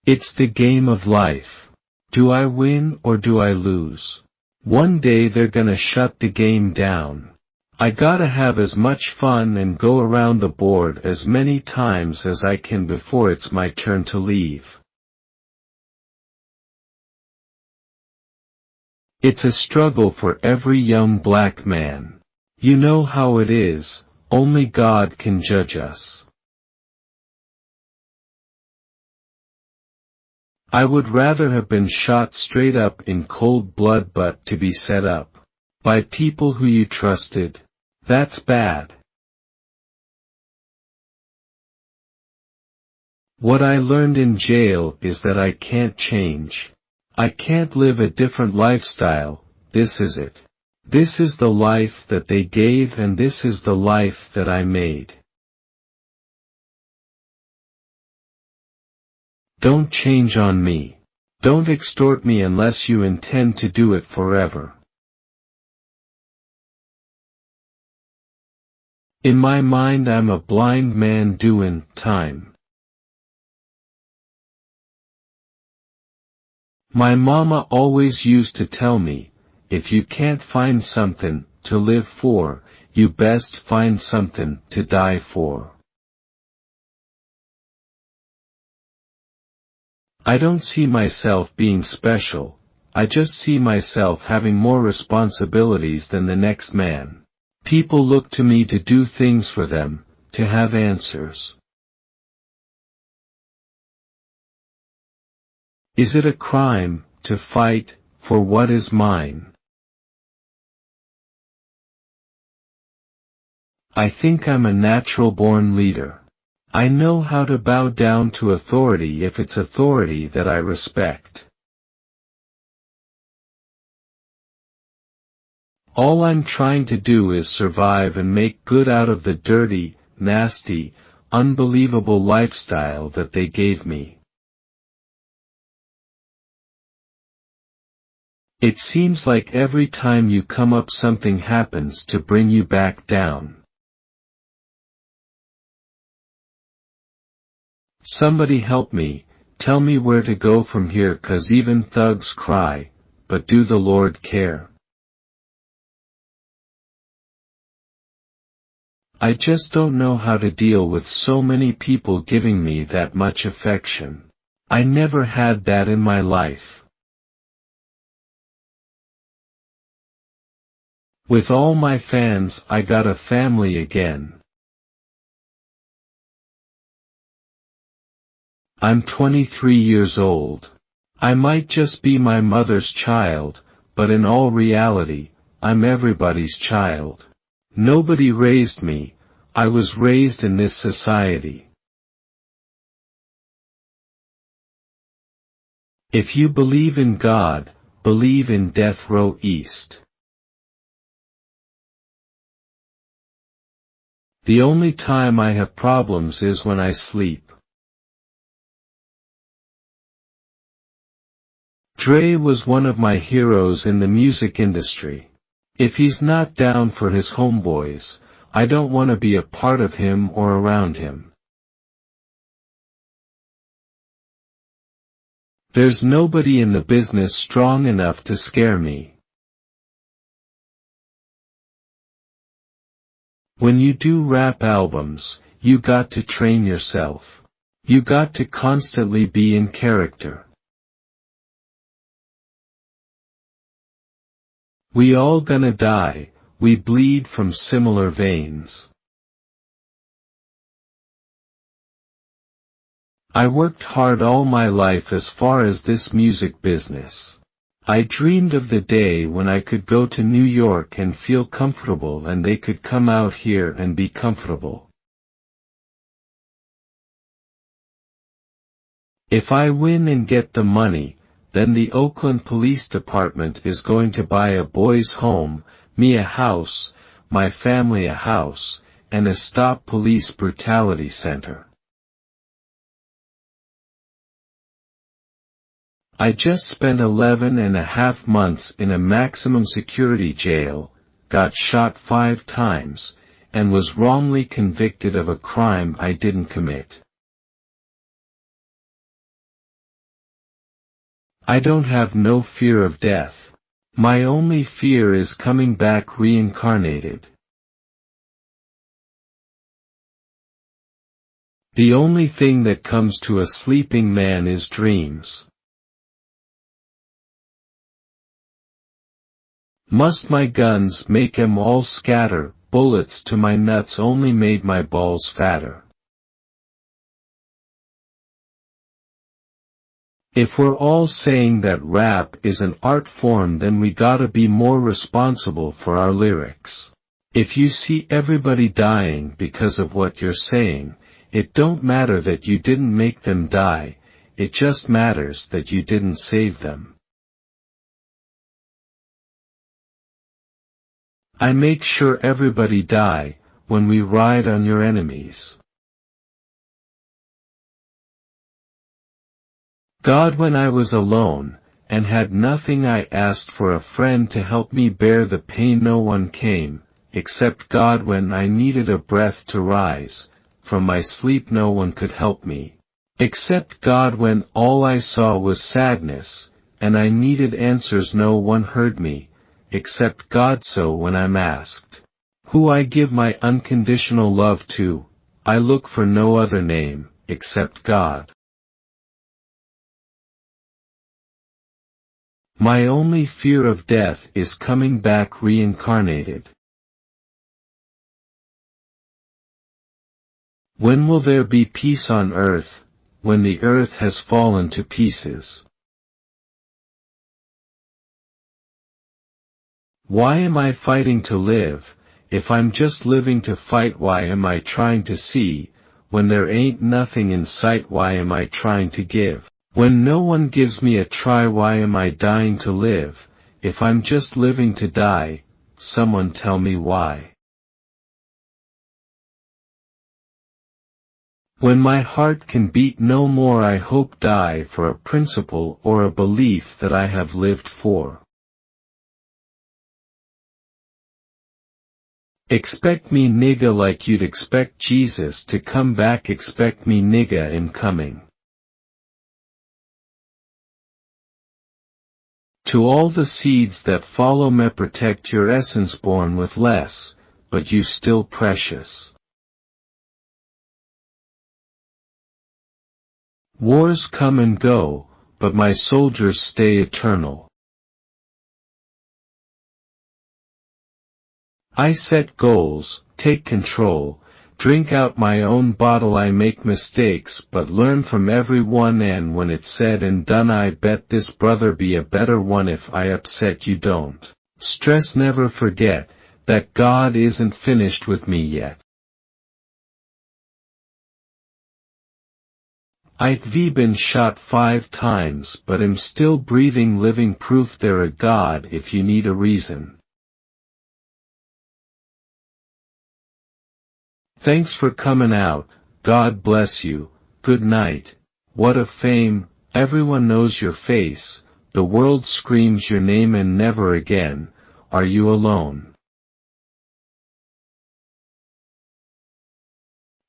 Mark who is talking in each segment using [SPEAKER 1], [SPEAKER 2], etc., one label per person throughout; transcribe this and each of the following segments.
[SPEAKER 1] It's the game of life. Do I win or do I lose? One day they're gonna shut the game down. I gotta have as much fun and go around the board as many times as I can before it's my turn to leave. It's a struggle for every young black man. You know how it is, only God can judge us. I would rather have been shot straight up in cold blood but to be set up by people who you trusted. That's bad. What I learned in jail is that I can't change. I can't live a different lifestyle. This is it. This is the life that they gave and this is the life that I made. Don't change on me. Don't extort me unless you intend to do it forever. In my mind I'm a blind man doing time. My mama always used to tell me, if you can't find something to live for, you best find something to die for. I don't see myself being special, I just see myself having more responsibilities than the next man. People look to me to do things for them, to have answers. Is it a crime to fight for what is mine? I think I'm a natural-born leader. I know how to bow down to authority if it's authority that I respect. All I'm trying to do is survive and make good out of the dirty, nasty, unbelievable lifestyle that they gave me. It seems like every time you come up something happens to bring you back down. Somebody help me, tell me where to go from here 'cause even thugs cry, but do the Lord care? I just don't know how to deal with so many people giving me that much affection. I never had that in my life. With all my fans, I got a family again. I'm 23 years old. I might just be my mother's child, but in all reality, I'm everybody's child. Nobody raised me, I was raised in this society. If you believe in God, believe in Death Row East. The only time I have problems is when I sleep. Dre was one of my heroes in the music industry. If he's not down for his homeboys, I don't want to be a part of him or around him. There's nobody in the business strong enough to scare me. When you do rap albums, you got to train yourself. You got to constantly be in character. We all gonna die, we bleed from similar veins. I worked hard all my life as far as this music business. I dreamed of the day when I could go to New York and feel comfortable and they could come out here and be comfortable. If I win and get the money, then the Oakland Police Department is going to buy a boys' home, me a house, my family a house, and a stop police brutality center. I just spent 11.5 months in a maximum security jail, got shot 5 times, and was wrongly convicted of a crime I didn't commit. I don't have no fear of death. My only fear is coming back reincarnated. The only thing that comes to a sleeping man is dreams. Must my guns make 'em all scatter, bullets to my nuts only made my balls fatter. If we're all saying that rap is an art form, then we gotta be more responsible for our lyrics. If you see everybody dying because of what you're saying, it don't matter that you didn't make them die, it just matters that you didn't save them. I make sure everybody die, when we ride on your enemies. God, when I was alone, and had nothing, I asked for a friend to help me bear the pain. No one came, except God. When I needed a breath to rise from my sleep, no one could help me, except God. When all I saw was sadness, and I needed answers, no one heard me, except God. So when I'm asked who I give my unconditional love to, I look for no other name, except God. My only fear of death is coming back reincarnated. When will there be peace on earth, when the earth has fallen to pieces? Why am I fighting to live, if I'm just living to fight? Why am I trying to see, when there ain't nothing in sight? Why am I trying to give, when no one gives me a try? Why am I dying to live, if I'm just living to die? Someone tell me why. When my heart can beat no more, I hope die for a principle or a belief that I have lived for. Expect me nigga like you'd expect Jesus to come back. Expect me nigga in coming. To all the seeds that follow me, protect your essence, born with less, but you still precious. Wars come and go, but my soldiers stay eternal. I set goals, take control, drink out my own bottle. I make mistakes but learn from everyone, and when it's said and done, I bet this brother be a better one. If I upset you, don't stress, never forget that God isn't finished with me yet. I've been shot 5 times but am still breathing, living proof there a God if you need a reason. Thanks for coming out, God bless you, good night. What a fame, everyone knows your face, the world screams your name, and never again are you alone.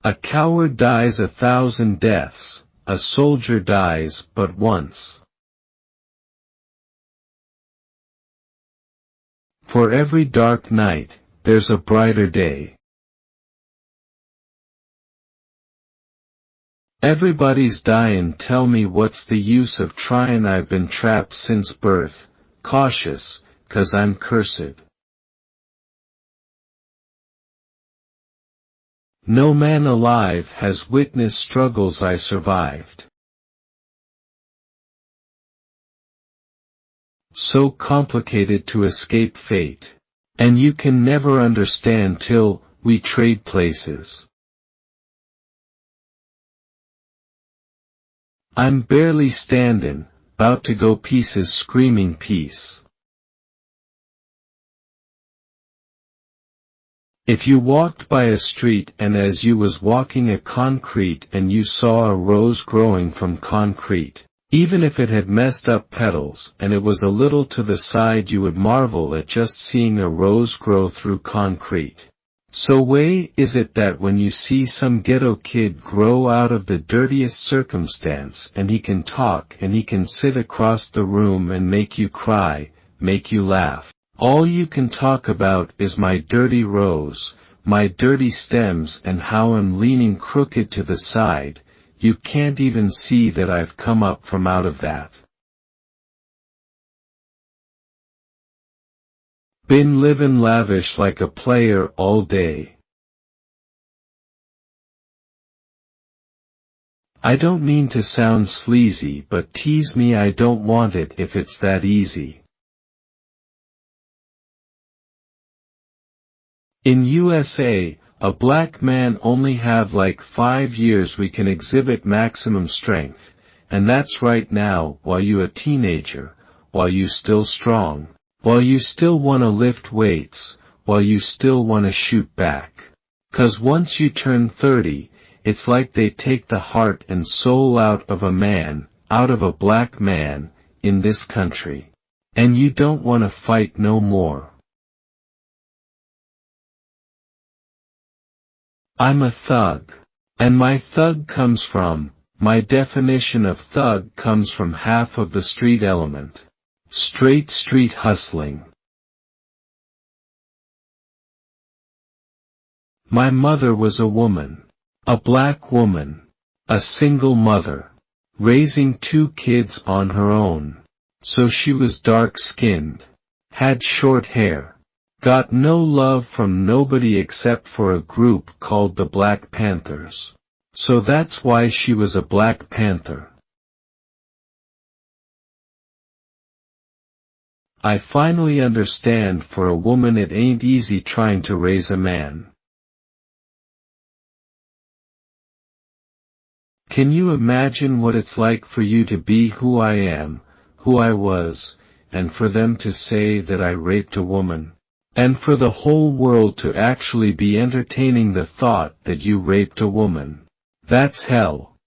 [SPEAKER 1] A coward dies 1,000 deaths, a soldier dies but once. For every dark night, there's a brighter day. Everybody's dying, tell me what's the use of trying? I've been trapped since birth, cautious, 'cause I'm cursed. No man alive has witnessed struggles I survived. So complicated to escape fate. And you can never understand till we trade places. I'm barely standing, 'bout to go pieces, screaming peace. If you walked by a street and as you was walking a concrete and you saw a rose growing from concrete, even if it had messed up petals and it was a little to the side, you would marvel at just seeing a rose grow through concrete. So why is it that when you see some ghetto kid grow out of the dirtiest circumstance and he can talk and he can sit across the room and make you cry, make you laugh, all you can talk about is my dirty rose, my dirty stems and how I'm leaning crooked to the side, you can't even see that I've come up from out of that. Been livin' lavish like a player all day. I don't mean to sound sleazy, but tease me, I don't want it if it's that easy. In USA, a black man only have like 5 years we can exhibit maximum strength, and that's right now while you a teenager, while you still strong, while you still wanna lift weights, while you still wanna shoot back. 'Cause once you turn 30, it's like they take the heart and soul out of a man, out of a black man, in this country. And you don't wanna fight no more. I'm a thug. And my definition of thug comes from half of the street element. Straight street hustling. My mother was a woman. A black woman. A single mother. Raising 2 kids on her own. So she was dark-skinned. Had short hair. Got no love from nobody except for a group called the Black Panthers. So that's why she was a Black Panther. I finally understand, for a woman it ain't easy trying to raise a man. Can you imagine what it's like for you to be who I am, who I was, and for them to say that I raped a woman? And for the whole world to actually be entertaining the thought that you raped a woman. That's hell.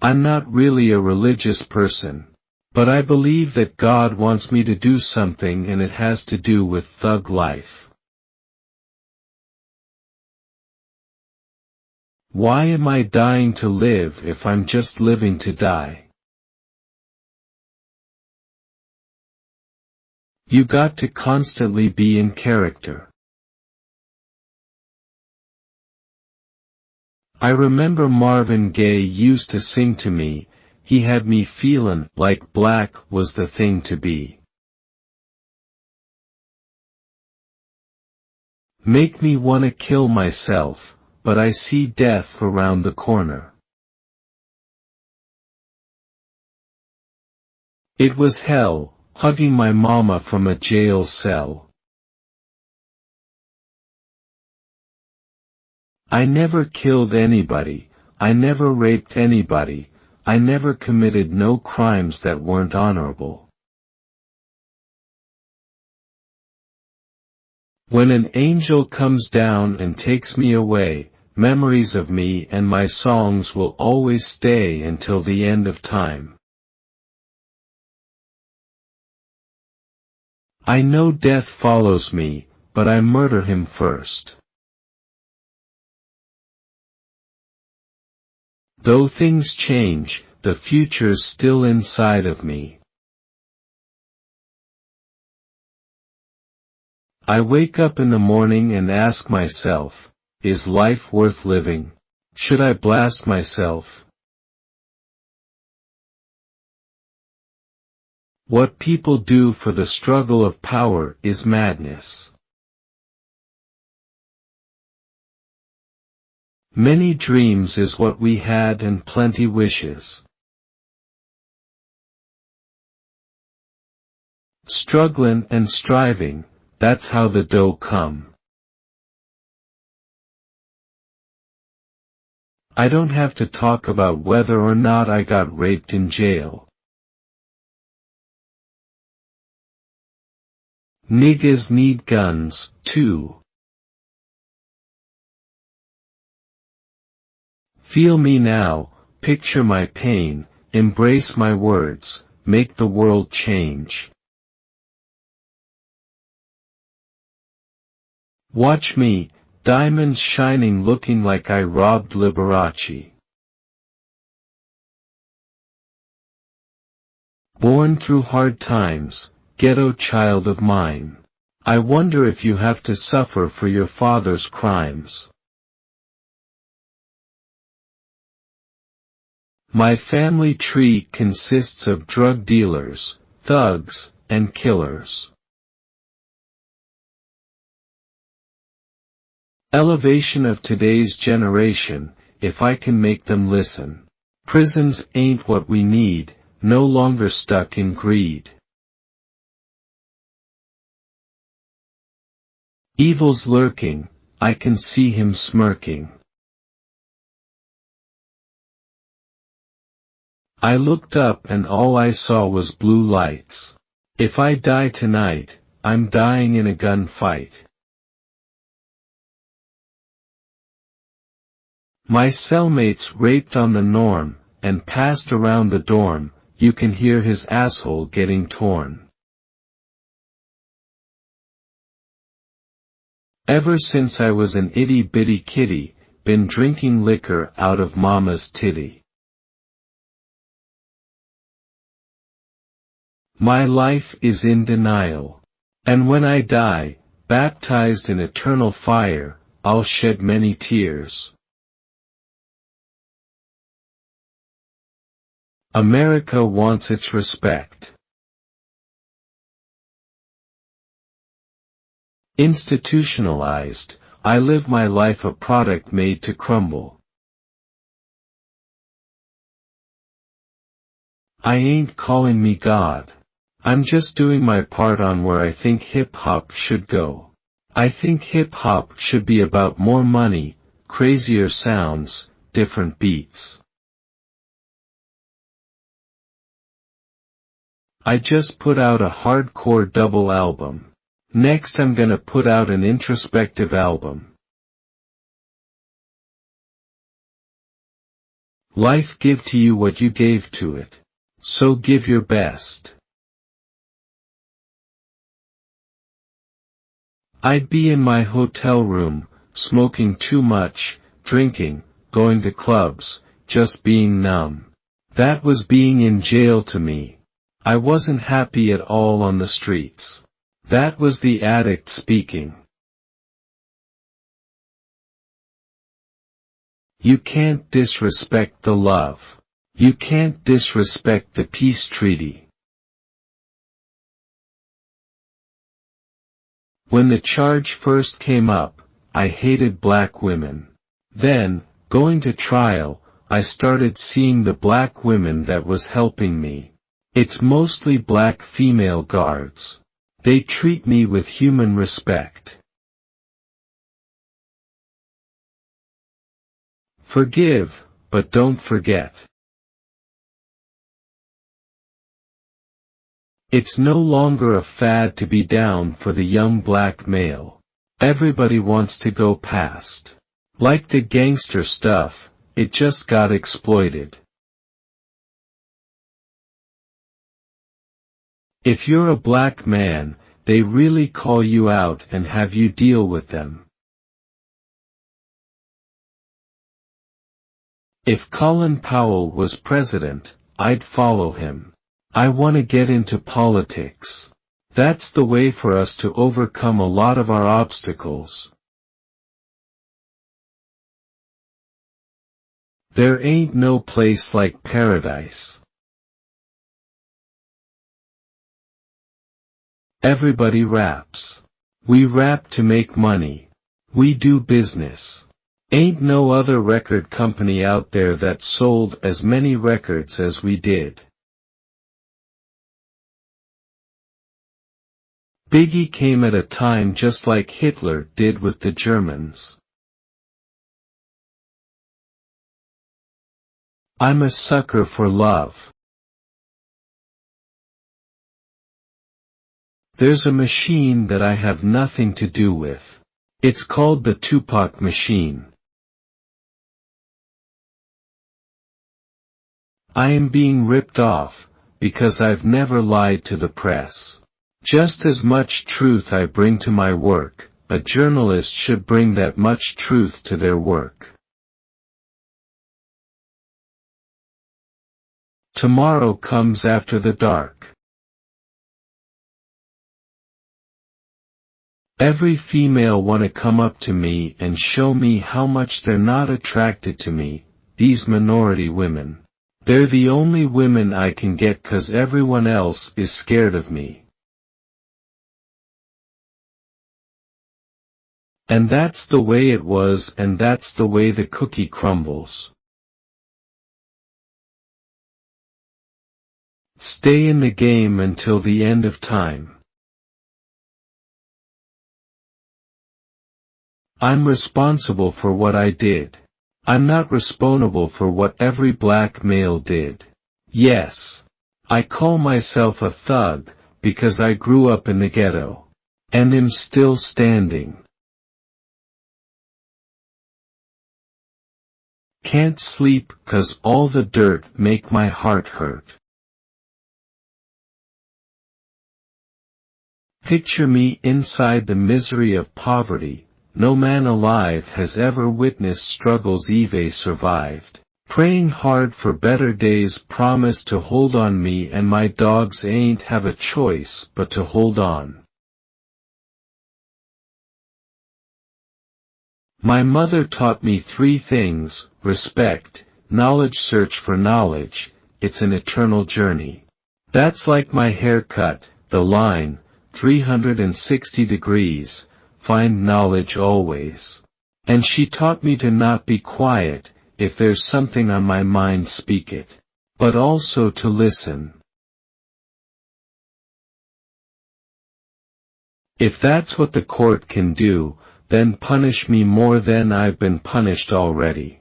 [SPEAKER 1] I'm not really a religious person, but I believe that God wants me to do something, and it has to do with thug life. Why am I dying to live if I'm just living to die? You got to constantly be in character. I remember Marvin Gaye used to sing to me, he had me feelin' like black was the thing to be. Make me wanna kill myself, but I see death around the corner. It was hell, hugging my mama from a jail cell. I never killed anybody, I never raped anybody, I never committed no crimes that weren't honorable. When an angel comes down and takes me away, memories of me and my songs will always stay until the end of time. I know death follows me, but I murder him first. Though things change, the future's still inside of me. I wake up in the morning and ask myself, is life worth living? Should I blast myself? What people do for the struggle of power is madness. Many dreams is what we had and plenty wishes. Strugglin' and striving, that's how the dough come. I don't have to talk about whether or not I got raped in jail. Niggas need guns, too. Feel me now, picture my pain, embrace my words, make the world change. Watch me, diamonds shining looking like I robbed Liberace. Born through hard times, ghetto child of mine. I wonder if you have to suffer for your father's crimes. My family tree consists of drug dealers, thugs, and killers. Elevation of today's generation, if I can make them listen. Prisons ain't what we need, no longer stuck in greed. Evil's lurking, I can see him smirking. I looked up and all I saw was blue lights. If I die tonight, I'm dying in a gunfight. My cellmate's raped on the norm, and passed around the dorm, you can hear his asshole getting torn. Ever since I was an itty bitty kitty, been drinking liquor out of mama's titty. My life is in denial. And when I die, baptized in eternal fire, I'll shed many tears. America wants its respect. Institutionalized, I live my life a product made to crumble. I ain't calling me God. I'm just doing my part on where I think hip-hop should go. I think hip-hop should be about more money, crazier sounds, different beats. I just put out a hardcore double album. Next I'm gonna put out an introspective album. Life give to you what you gave to it. So give your best. I'd be in my hotel room, smoking too much, drinking, going to clubs, just being numb. That was being in jail to me. I wasn't happy at all on the streets. That was the addict speaking. You can't disrespect the love. You can't disrespect the peace treaty. When the charge first came up, I hated black women. Then, going to trial, I started seeing the black women that was helping me. It's mostly black female guards. They treat me with human respect. Forgive, but don't forget. It's no longer a fad to be down for the young black male. Everybody wants to go past. Like the gangster stuff, it just got exploited. If you're a black man, they really call you out and have you deal with them. If Colin Powell was president, I'd follow him. I want to get into politics. That's the way for us to overcome a lot of our obstacles. There ain't no place like paradise. Everybody raps. We rap to make money. We do business. Ain't no other record company out there that sold as many records as we did. Biggie came at a time just like Hitler did with the Germans. I'm a sucker for love. There's a machine that I have nothing to do with. It's called the Tupac machine. I am being ripped off, because I've never lied to the press. Just as much truth I bring to my work, a journalist should bring that much truth to their work. Tomorrow comes after the dark. Every female wanna come up to me and show me how much they're not attracted to me, these minority women. They're the only women I can get 'cause everyone else is scared of me. And that's the way it was, and that's the way the cookie crumbles. Stay in the game until the end of time. I'm responsible for what I did. I'm not responsible for what every black male did. Yes. I call myself a thug, because I grew up in the ghetto. And am still standing. Can't sleep 'cause all the dirt make my heart hurt. Picture me inside the misery of poverty. No man alive has ever witnessed struggles Eve survived. Praying hard for better days, promise to hold on me, and my dogs ain't have a choice but to hold on. My mother taught me 3 things: respect, knowledge, search for knowledge, it's an eternal journey. That's like my haircut, the line, 360 degrees, find knowledge always. And she taught me to not be quiet, if there's something on my mind, speak it. But also to listen. If that's what the court can do, then punish me more than I've been punished already.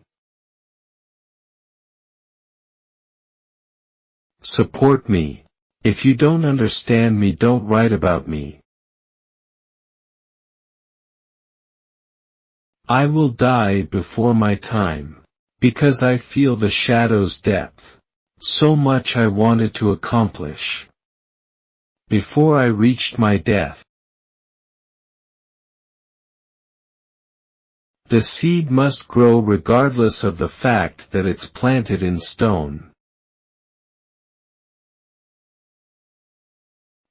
[SPEAKER 1] Support me. If you don't understand me, don't write about me. I will die before my time. Because I feel the shadow's depth. So much I wanted to accomplish. Before I reached my death. The seed must grow regardless of the fact that it's planted in stone.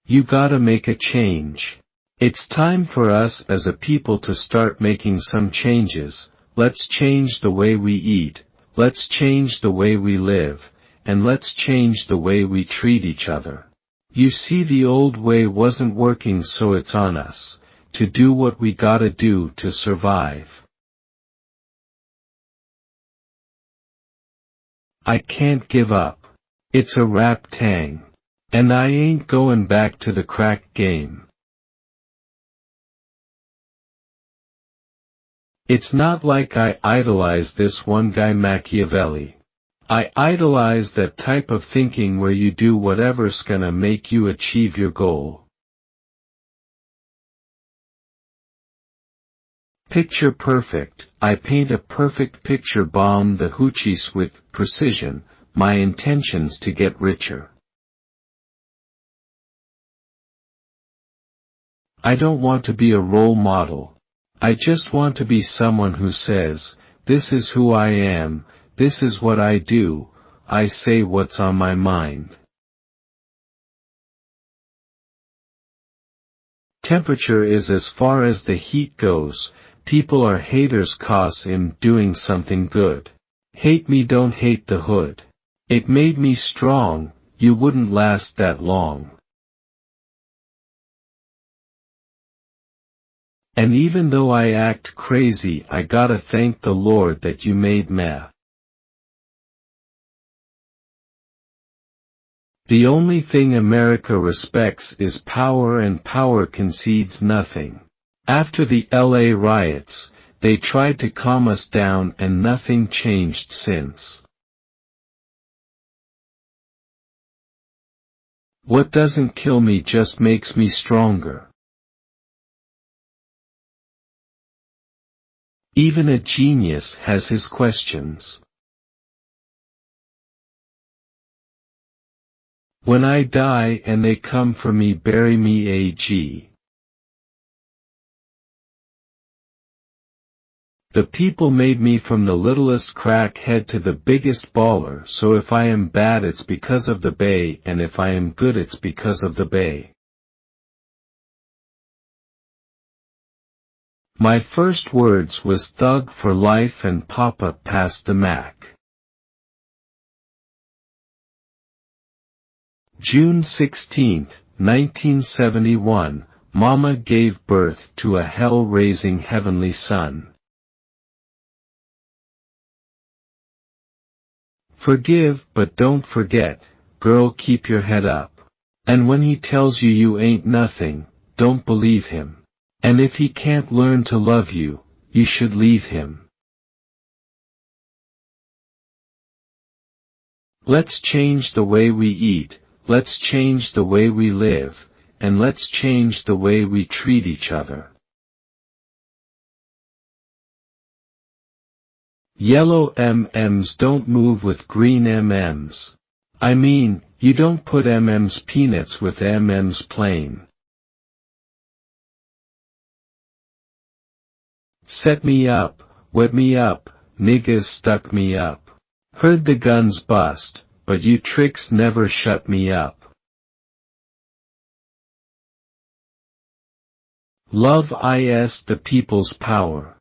[SPEAKER 1] You gotta make a change. It's time for us as a people to start making some changes. Let's change the way we eat, let's change the way we live, and let's change the way we treat each other. You see, the old way wasn't working, so it's on us to do what we gotta do to survive. I can't give up. It's a rap tang. And I ain't going back to the crack game. It's not like I idolize this one guy Machiavelli. I idolize that type of thinking where you do whatever's gonna make you achieve your goal. Picture perfect. I paint a perfect picture, bomb the hoochies with precision, my intentions to get richer. I don't want to be a role model. I just want to be someone who says, this is who I am, this is what I do, I say what's on my mind. Temperature is as far as the heat goes, people are haters cause I'm doing something good. Hate me, don't hate the hood. It made me strong, you wouldn't last that long. And even though I act crazy, I gotta thank the Lord that you made me. The only thing America respects is power, and power concedes nothing. After the LA riots, they tried to calm us down and nothing changed since. What doesn't kill me just makes me stronger. Even a genius has his questions. When I die and they come for me, bury me, AG. The people made me from the littlest crackhead to the biggest baller, so if I am bad it's because of the Bay, and if I am good it's because of the Bay. My first words was thug for life and Papa passed the Mac. June 16, 1971, Mama gave birth to a hell-raising heavenly son. Forgive but don't forget, girl, keep your head up. And when he tells you you ain't nothing, don't believe him. And if he can't learn to love you, you should leave him. Let's change the way we eat, let's change the way we live, and let's change the way we treat each other. Yellow M&Ms don't move with green M&Ms. I mean, you don't put M&Ms peanuts with M&Ms plain. Set me up, wet me up, niggas stuck me up. Heard the guns bust, but you tricks never shut me up. Love is the people's power.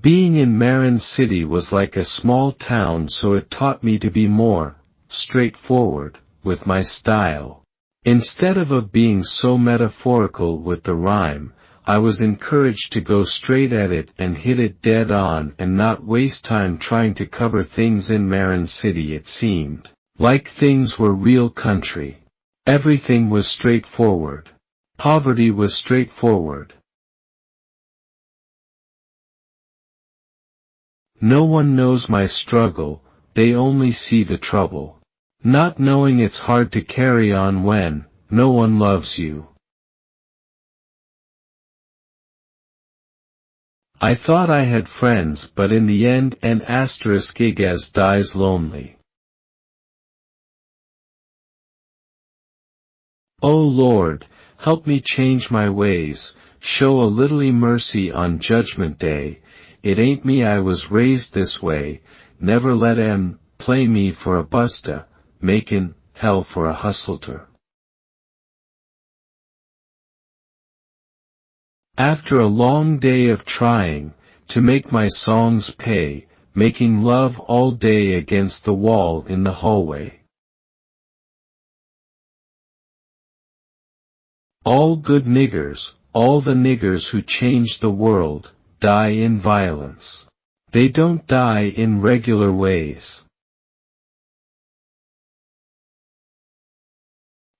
[SPEAKER 1] Being in Marin City was like a small town, so it taught me to be more straightforward with my style. Instead of being so metaphorical with the rhyme, I was encouraged to go straight at it and hit it dead on and not waste time trying to cover things in Marin City. It seemed like things were real country. Everything was straightforward. Poverty was straightforward. No one knows my struggle, they only see the trouble. Not knowing it's hard to carry on when no one loves you. I thought I had friends, but in the end an *igas dies lonely. Oh Lord, help me change my ways, show a little mercy on Judgment Day. It ain't me, I was raised this way, never let 'em play me for a busta, makin' hell for a hustler. After a long day of trying to make my songs pay, making love all day against the wall in the hallway. All good niggers, all the niggers who change the world, die in violence. They don't die in regular ways.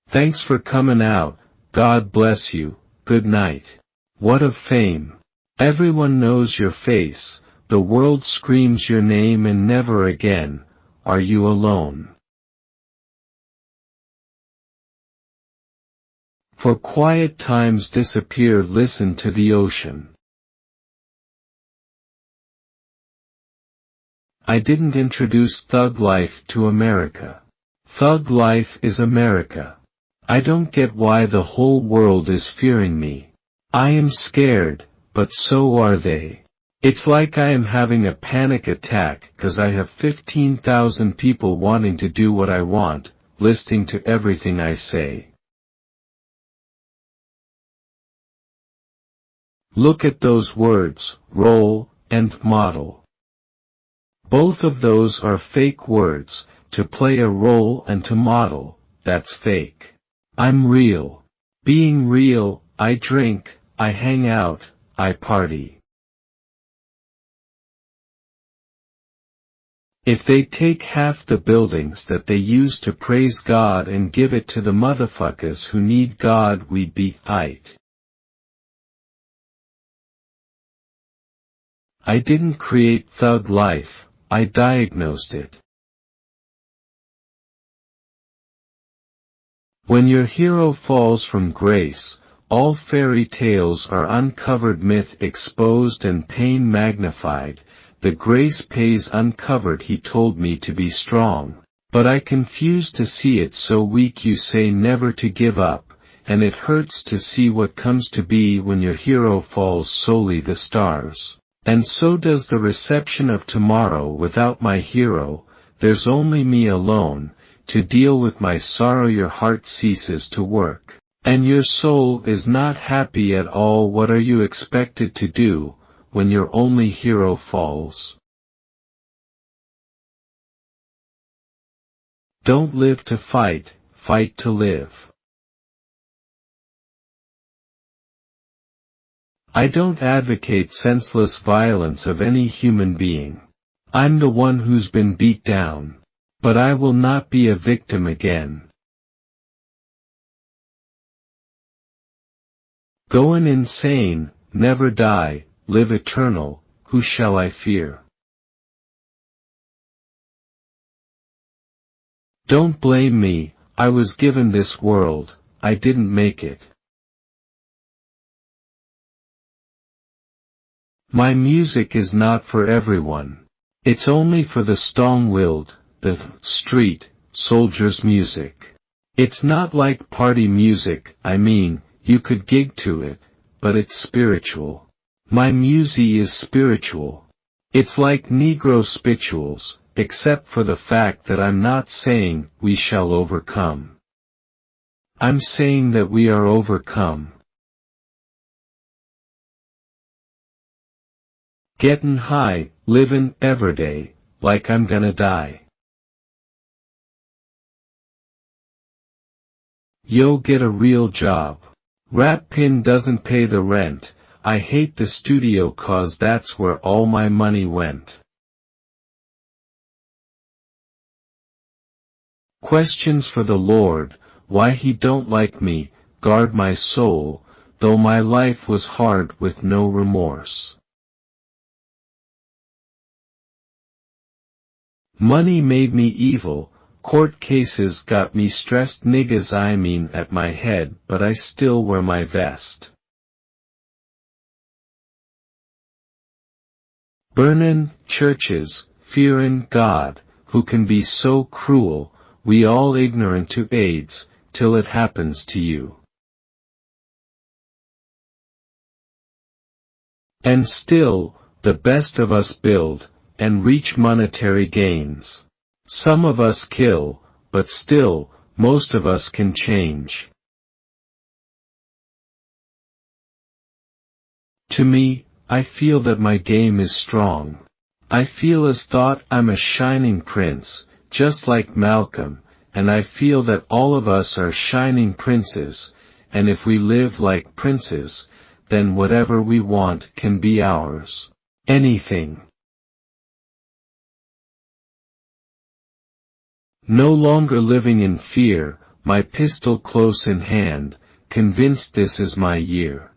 [SPEAKER 1] Thanks for coming out, God bless you, good night. What of fame? Everyone knows your face, the world screams your name and never again are you alone. For quiet times disappear, listen to the ocean. I didn't introduce thug life to America. Thug life is America. I don't get why the whole world is fearing me. I am scared, but so are they. It's like I am having a panic attack because I have 15,000 people wanting to do what I want, listening to everything I say. Look at those words, role and model. Both of those are fake words, to play a role and to model, that's fake. I'm real. Being real, I drink, I hang out, I party. If they take half the buildings that they use to praise God and give it to the motherfuckers who need God, we'd be aight. I didn't create thug life, I diagnosed it. When your hero falls from grace, all fairy tales are uncovered, myth exposed and pain magnified. The grace pays uncovered. He told me to be strong, but I confused to see it so weak. You say never to give up, and it hurts to see what comes to be when your hero falls solely the stars. And so does the reception of tomorrow without my hero, there's only me alone, to deal with my sorrow. Your heart ceases to work, and your soul is not happy at all. What are you expected to do, when your only hero falls? Don't live to fight, fight to live. I don't advocate senseless violence of any human being. I'm the one who's been beat down. But I will not be a victim again. Going insane, never die, live eternal, who shall I fear? Don't blame me, I was given this world, I didn't make it. My music is not for everyone. It's only for the strong-willed, the street soldiers' music. It's not like party music, I mean, you could gig to it, but it's spiritual. My music is spiritual. It's like Negro spirituals, except for the fact that I'm not saying we shall overcome. I'm saying that we are overcome. Gettin' high, livin' everyday, like I'm gonna die. Yo, get a real job. Rap Pin doesn't pay the rent. I hate the studio 'cause that's where all my money went. Questions for the Lord, why he don't like me, guard my soul, though my life was hard with no remorse. Money made me evil. Court cases got me stressed. Niggas I mean at my head, but I still wear my vest. Burnin' churches, fearin' God, who can be so cruel, we all ignorant to AIDS, till it happens to you. And still, the best of us build, and reach monetary gains. Some of us kill, but still, most of us can change. To me, I feel that my game is strong. I feel as thought I'm a shining prince, just like Malcolm, and I feel that all of us are shining princes, and if we live like princes, then whatever we want can be ours. Anything. No longer living in fear, my pistol close in hand, convinced this is my year.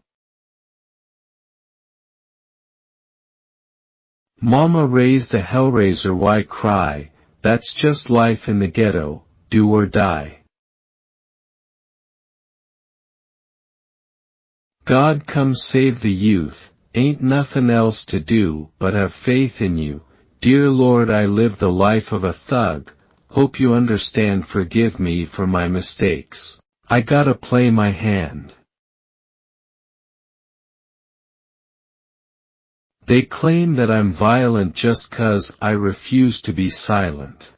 [SPEAKER 1] Mama raised a hellraiser, why cry? That's just life in the ghetto, do or die. God come save the youth, ain't nothing else to do but have faith in you. Dear Lord, I live the life of a thug. Hope you understand, forgive me for my mistakes. I gotta play my hand. They claim that I'm violent just 'cause I refuse to be silent.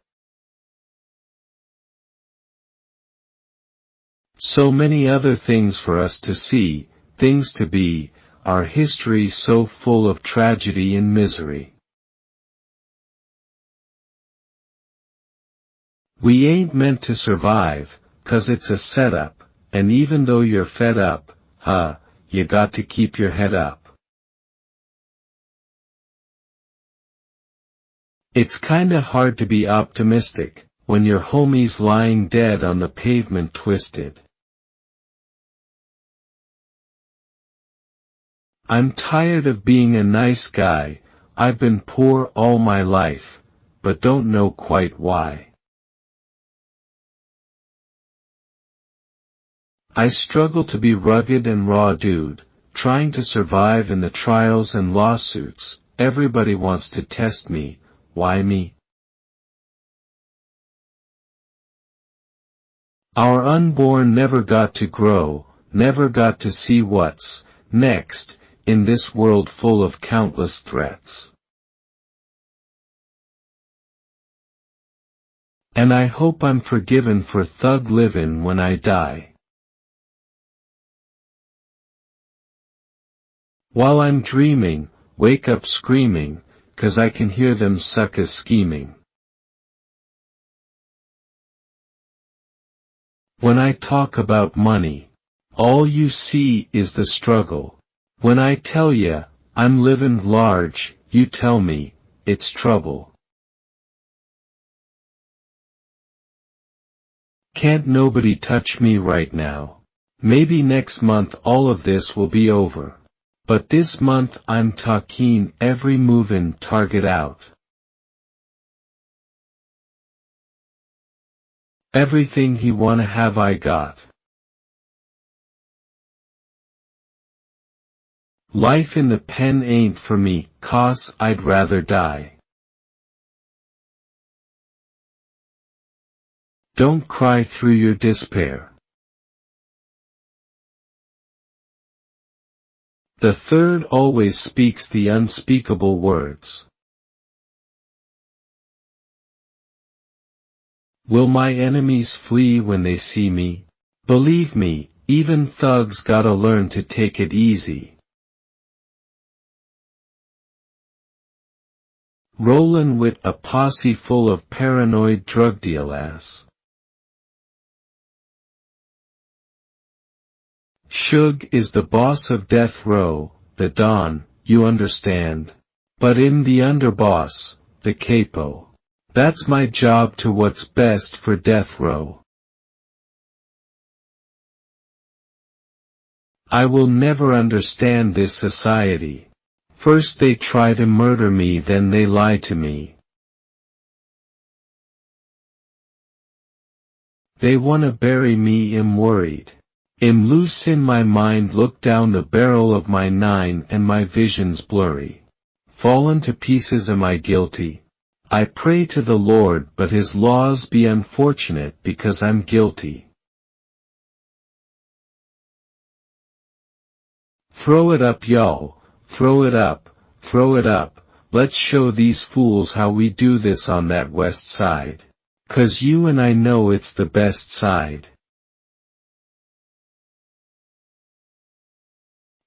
[SPEAKER 1] So many other things for us to see, things to be, our history so full of tragedy and misery. We ain't meant to survive, 'cause it's a setup, and even though you're fed up, you got to keep your head up. It's kinda hard to be optimistic, when your homie's lying dead on the pavement twisted. I'm tired of being a nice guy, I've been poor all my life, but don't know quite why. I struggle to be rugged and raw dude, trying to survive in the trials and lawsuits. Everybody wants to test me, why me? Our unborn never got to grow, never got to see what's next, in this world full of countless threats. And I hope I'm forgiven for thug livin' when I die. While I'm dreaming, wake up screaming, 'cause I can hear them suckers scheming. When I talk about money, all you see is the struggle. When I tell ya, I'm livin' large, you tell me, it's trouble. Can't nobody touch me right now. Maybe next month all of this will be over. But this month I'm talking every movin' target out. Everything he wanna have I got. Life in the pen ain't for me, 'cause I'd rather die. Don't cry through your despair. The third always speaks the unspeakable words. Will my enemies flee when they see me? Believe me, even thugs gotta learn to take it easy. Rollin' with a posse full of paranoid drug dealers. Suge is the boss of death row, the Don, you understand. But in the underboss, the capo. That's my job to what's best for death row. I will never understand this society. First they try to murder me, then they lie to me. They wanna bury me, I'm worried. I'm loose in my mind, look down the barrel of my 9 and my vision's blurry. Fallen to pieces, am I guilty? I pray to the Lord, but his laws be unfortunate because I'm guilty. Throw it up, y'all, throw it up, throw it up, let's show these fools how we do this on that west side. 'Cause you and I know it's the best side.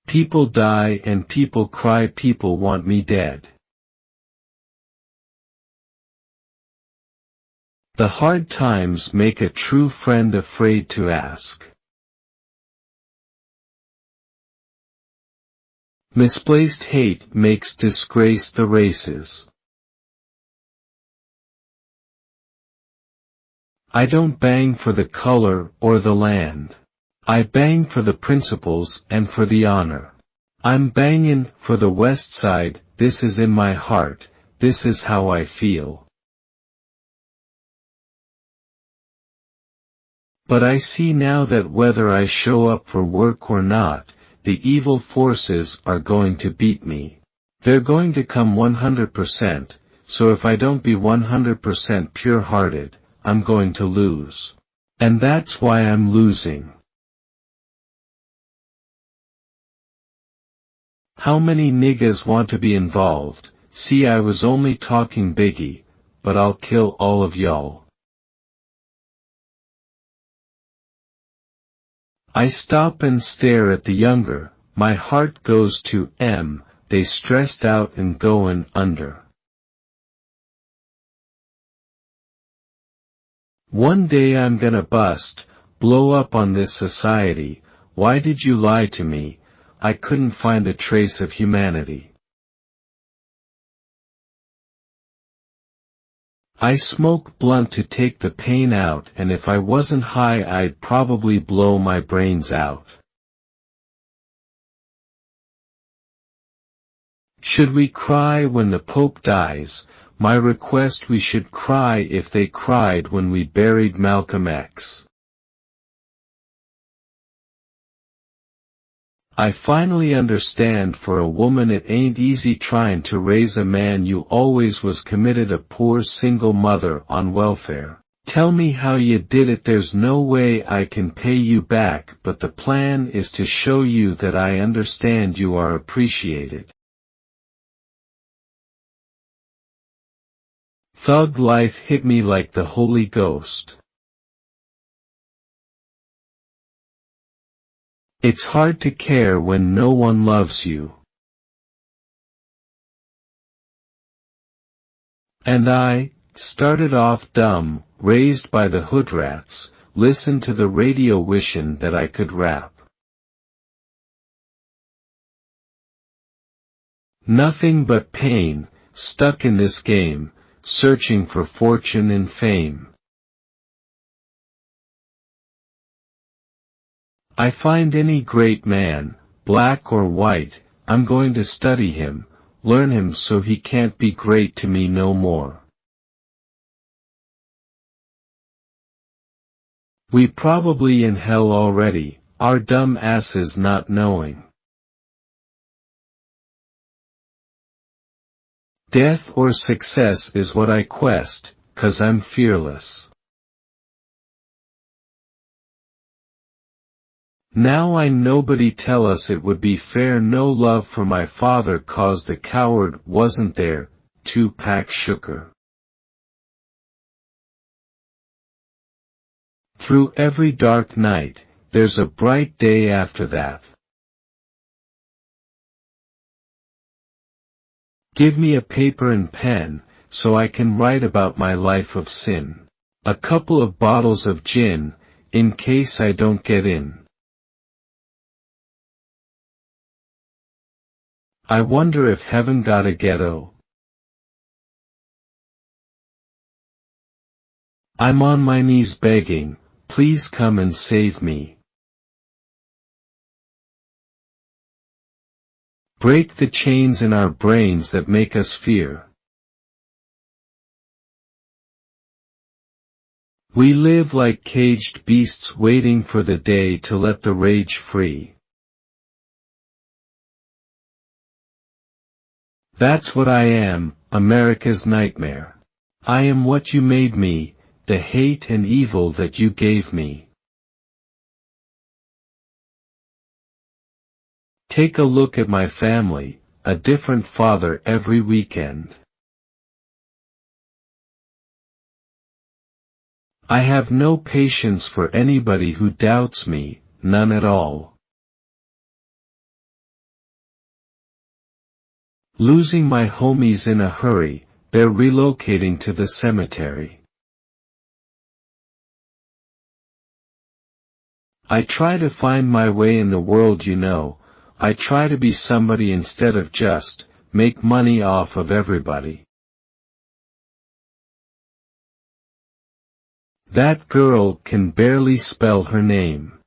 [SPEAKER 1] People die and people cry, people want me dead. The hard times make a true friend afraid to ask. Misplaced hate makes disgrace the races. I don't bang for the color or the land. I bang for the principles and for the honor. I'm bangin' for the west side, this is in my heart, this is how I feel. But I see now that whether I show up for work or not, the evil forces are going to beat me. They're going to come 100%, so if I don't be 100% pure-hearted, I'm going to lose. And that's why I'm losing. How many niggas want to be involved? See, I was only talking Biggie, but I'll kill all of y'all. I stop and stare at the younger, my heart goes to M, they stressed out and goin' under. One day I'm gonna bust, blow up on this society. Why did you lie to me? I couldn't find a trace of humanity. I smoke blunt to take the pain out, and if I wasn't high I'd probably blow my brains out. Should we cry when the Pope dies? My request, we should cry if they cried when we buried Malcolm X. I finally understand, for a woman it ain't easy trying to raise a man you always was committed, a poor single mother on welfare. Tell me how you did it. There's no way I can pay you back, but the plan is to show you that I understand you are appreciated. Thug life hit me like the Holy Ghost. It's hard to care when no one loves you. And I started off dumb, raised by the hoodrats, listened to the radio wishing that I could rap. Nothing but pain, stuck in this game, searching for fortune and fame. I find any great man, black or white, I'm going to study him, learn him so he can't be great to me no more. We probably in hell already, our dumb asses not knowing. Death or success is what I quest, 'cause I'm fearless. Now I nobody tell us it would be fair, no love for my father 'cause the coward wasn't there. Tupac Shakur. Through every dark night, there's a bright day after that. Give me a paper and pen, so I can write about my life of sin. A couple of bottles of gin, in case I don't get in. I wonder if heaven got a ghetto. I'm on my knees begging, please come and save me. Break the chains in our brains that make us fear. We live like caged beasts waiting for the day to let the rage free. That's what I am, America's nightmare. I am what you made me, the hate and evil that you gave me. Take a look at my family, a different father every weekend. I have no patience for anybody who doubts me, none at all. Losing my homies in a hurry, they're relocating to the cemetery. I try to find my way in the world, you know. I try to be somebody instead of just make money off of everybody. That girl can barely spell her name.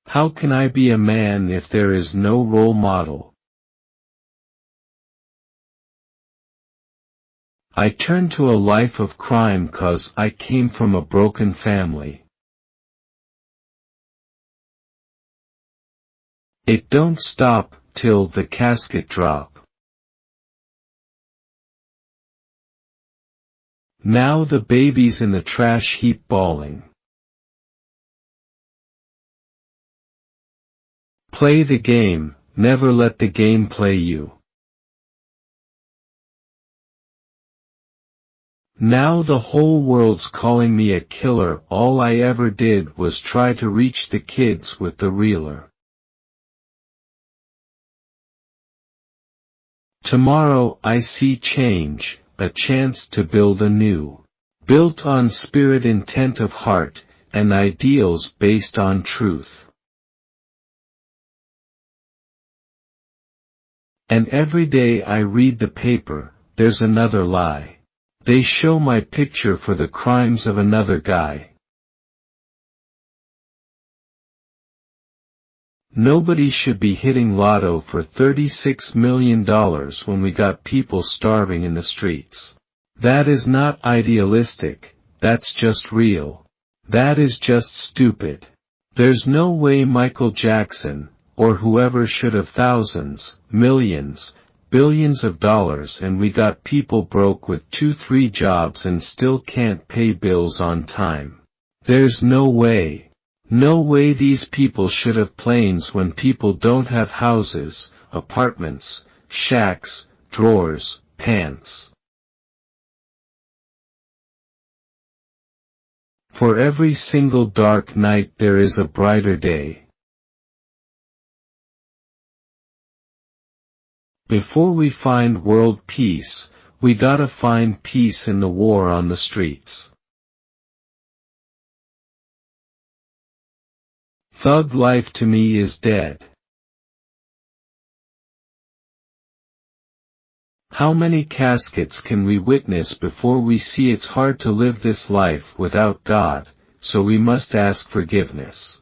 [SPEAKER 1] How can I be a man if there is no role model? I turned to a life of crime 'cause I came from a broken family. It don't stop till the casket drop. Now the baby's in the trash heap bawling. Play the game, never let the game play you. Now the whole world's calling me a killer. All I ever did was try to reach the kids with the reeler. Tomorrow I see change, a chance to build anew. Built on spirit, intent of heart, and ideals based on truth. And every day I read the paper, there's another lie. They show my picture for the crimes of another guy. Nobody should be hitting lotto for $36 million when we got people starving in the streets. That is not idealistic, that's just real. That is just stupid. There's no way Michael Jackson, or whoever should have thousands, millions, billions of dollars, and we got people broke with 2-3 jobs and still can't pay bills on time. There's no way. No way these people should have planes when people don't have houses, apartments, shacks, drawers, pants. For every single dark night there is a brighter day. Before we find world peace, we gotta find peace in the war on the streets. Thug life to me is dead. How many caskets can we witness before we see it's hard to live this life without God, so we must ask forgiveness.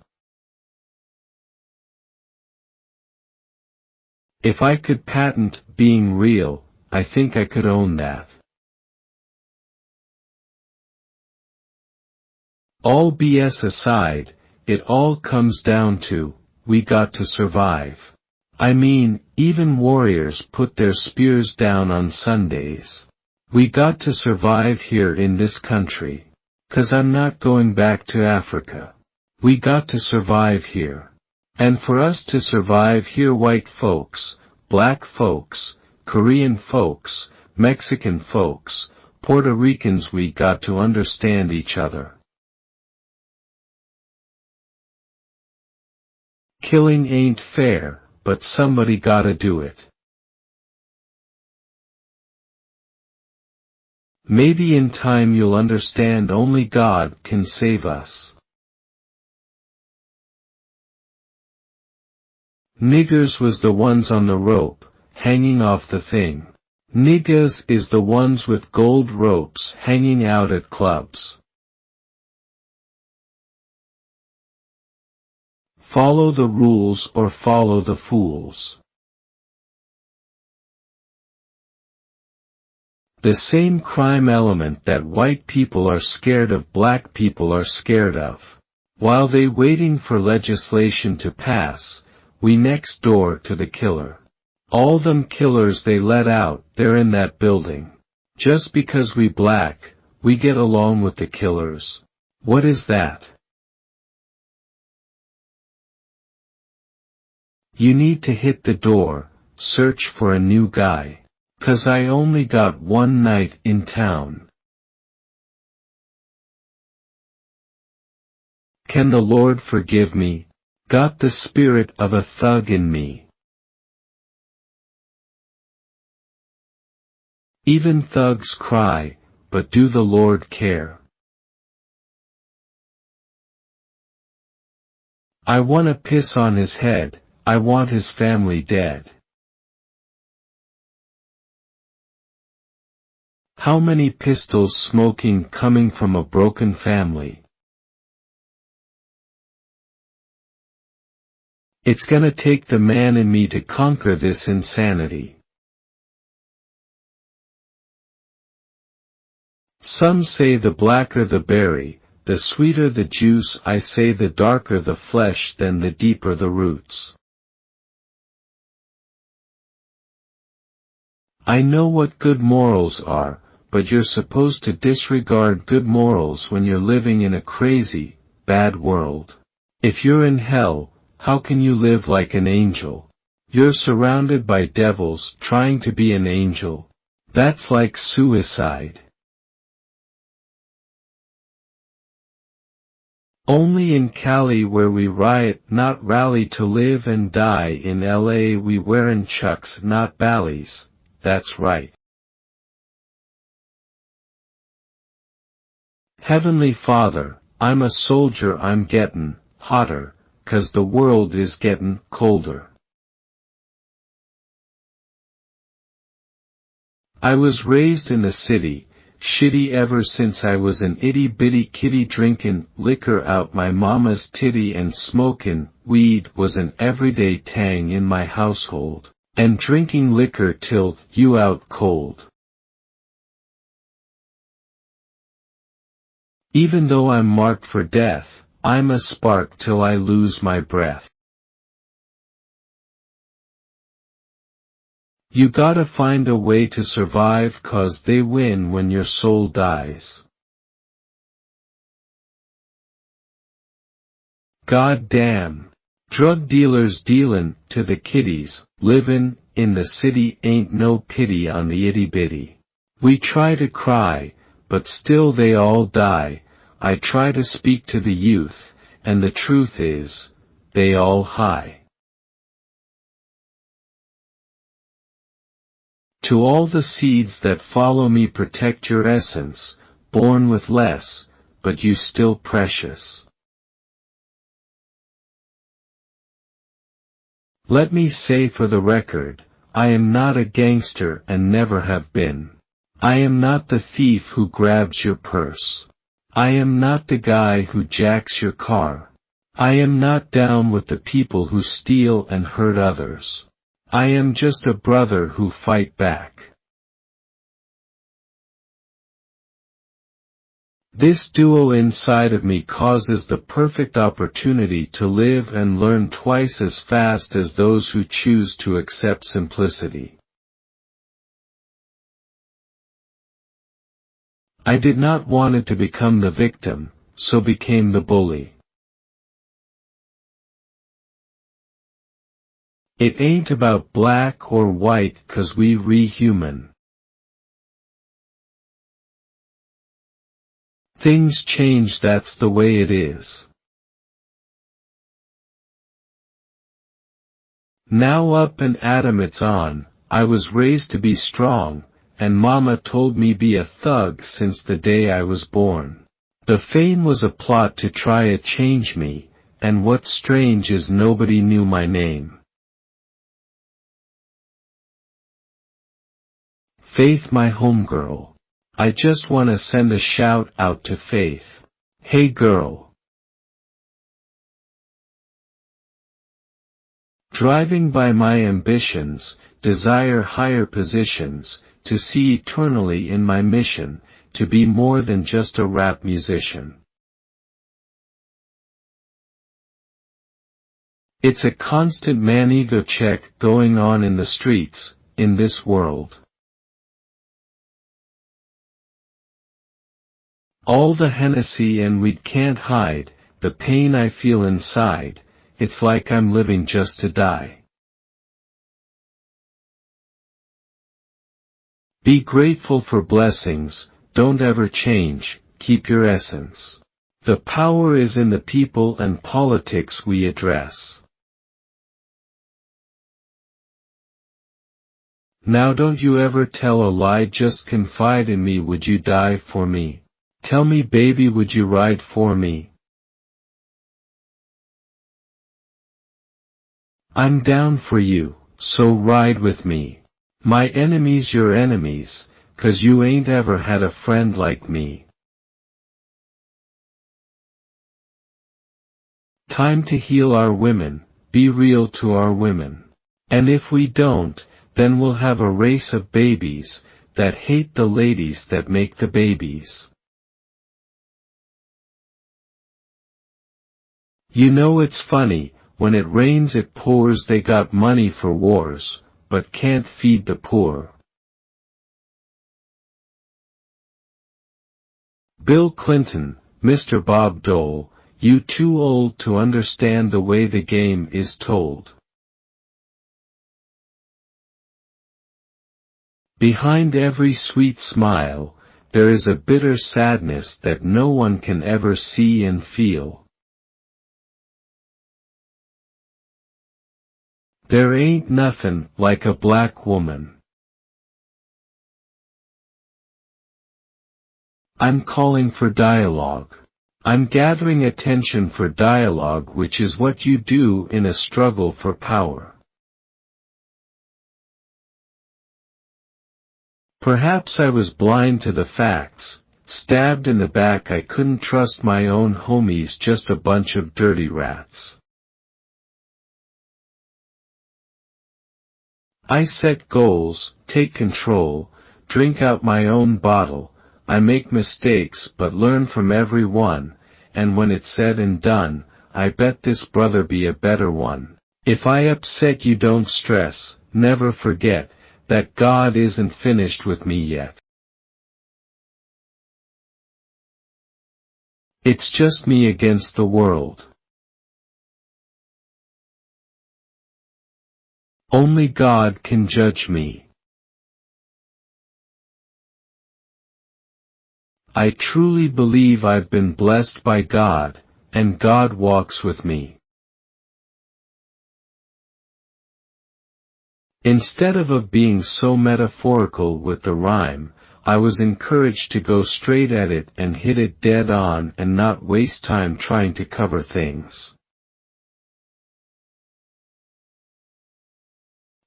[SPEAKER 1] If I could patent being real, I think I could own that. All BS aside, it all comes down to, we got to survive. I mean, even warriors put their spears down on Sundays. We got to survive here in this country. 'Cause I'm not going back to Africa. We got to survive here. And for us to survive here, white folks, black folks, Korean folks, Mexican folks, Puerto Ricans, we got to understand each other. Killing ain't fair, but somebody gotta do it. Maybe in time you'll understand only God can save us. Niggers was the ones on the rope, hanging off the thing. Niggas is the ones with gold ropes hanging out at clubs. Follow the rules or follow the fools. The same crime element that white people are scared of, black people are scared of. While they waiting for legislation to pass, we next door to the killer. All them killers they let out, they're in that building. Just because we black, we get along with the killers. What is that? You need to hit the door, search for a new guy. 'Cause I only got one night in town. Can the Lord forgive me? Got the spirit of a thug in me. Even thugs cry, but do the Lord care? I wanna piss on his head, I want his family dead. How many pistols smoking coming from a broken family? It's gonna take the man in me to conquer this insanity. Some say the blacker the berry, the sweeter the juice. I say the darker the flesh, then the deeper the roots. I know what good morals are, but you're supposed to disregard good morals when you're living in a crazy, bad world. If you're in hell, how can you live like an angel? You're surrounded by devils trying to be an angel. That's like suicide. Only in Cali where we riot, not rally to live and die. In LA we wearin' chucks, not ballies. That's right. Heavenly Father, I'm a soldier, I'm gettin' hotter, 'cause the world is gettin' colder. I was raised in the city, shitty ever since I was an itty bitty kitty. Drinkin' liquor out my mama's titty and smokin' weed was an everyday tang in my household, and drinking liquor till you out cold. Even though I'm marked for death, I'm a spark till I lose my breath. You gotta find a way to survive 'cause they win when your soul dies. God damn. Drug dealers dealin' to the kiddies, livin' in the city ain't no pity on the itty bitty. We try to cry, but still they all die. I try to speak to the youth, and the truth is, they all high. To all the seeds that follow me, protect your essence, born with less, but you still precious. Let me say for the record, I am not a gangster and never have been. I am not the thief who grabs your purse. I am not the guy who jacks your car. I am not down with the people who steal and hurt others. I am just a brother who fight back. This duo inside of me causes the perfect opportunity to live and learn twice as fast as those who choose to accept simplicity. I did not want it to become the victim, so became the bully. It ain't about black or white 'cause we re-human. Things change, that's the way it is. Now up and Adam, it's on. I was raised to be strong, and mama told me be a thug since the day I was born. The fame was a plot to try to change me, and what's strange is nobody knew my name. Faith, my homegirl. I just wanna send a shout out to Faith. Hey girl. Driving by my ambitions, desire higher positions, to see eternally in my mission, to be more than just a rap musician. It's a constant man-ego check going on in the streets, in this world. All the Hennessy and weed can't hide the pain I feel inside. It's like I'm living just to die. Be grateful for blessings, don't ever change, keep your essence. The power is in the people and politics we address. Now don't you ever tell a lie, just confide in me. Would you die for me? Tell me baby, would you ride for me? I'm down for you, so ride with me. My enemies your enemies, 'cause you ain't ever had a friend like me. Time to heal our women, be real to our women. And if we don't, then we'll have a race of babies, that hate the ladies that make the babies. You know it's funny, when it rains it pours. They got money for wars, but can't feed the poor. Bill Clinton, Mr. Bob Dole, you too old to understand the way the game is told. Behind every sweet smile, there is a bitter sadness that no one can ever see and feel. There ain't nothin' like a black woman. I'm calling for dialogue. I'm gathering attention for dialogue, which is what you do in a struggle for power. Perhaps I was blind to the facts, stabbed in the back. I couldn't trust my own homies, just a bunch of dirty rats. I set goals, take control, drink out my own bottle. I make mistakes but learn from every one, and when it's said and done, I bet this brother be a better one. If I upset you, don't stress, never forget, that God isn't finished with me yet. It's just me against the world. Only God can judge me. I truly believe I've been blessed by God, and God walks with me. Instead of being so metaphorical with the rhyme, I was encouraged to go straight at it and hit it dead on and not waste time trying to cover things.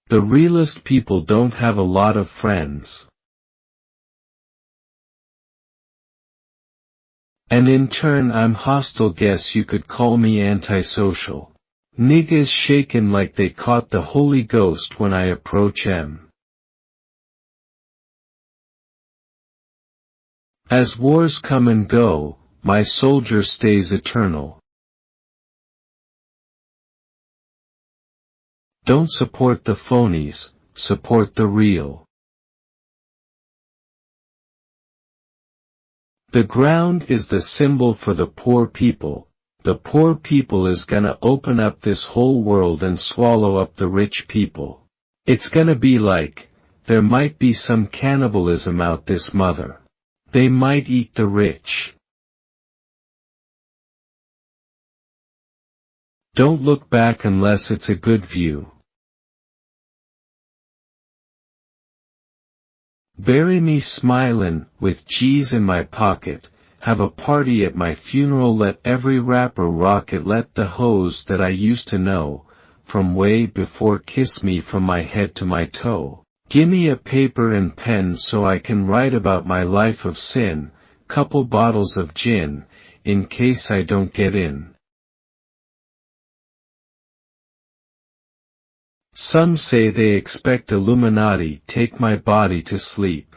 [SPEAKER 1] The realest people don't have a lot of friends. And in turn I'm hostile, guess you could call me antisocial. Niggas shaking like they caught the Holy Ghost when I approach 'em. As wars come and go, my soldier stays eternal. Don't support the phonies, support the real. The ground is the symbol for the poor people. The poor people is gonna open up this whole world and swallow up the rich people. It's gonna be like, there might be some cannibalism out this mother. They might eat the rich. Don't look back unless it's a good view. Bury me smilin', with G's in my pocket, have a party at my funeral, let every rapper rock it, let the hoes that I used to know, from way before kiss me from my head to my toe. Gimme a paper and pen so I can write about my life of sin, couple bottles of gin, in case I don't get in. Some say they expect Illuminati take my body to sleep.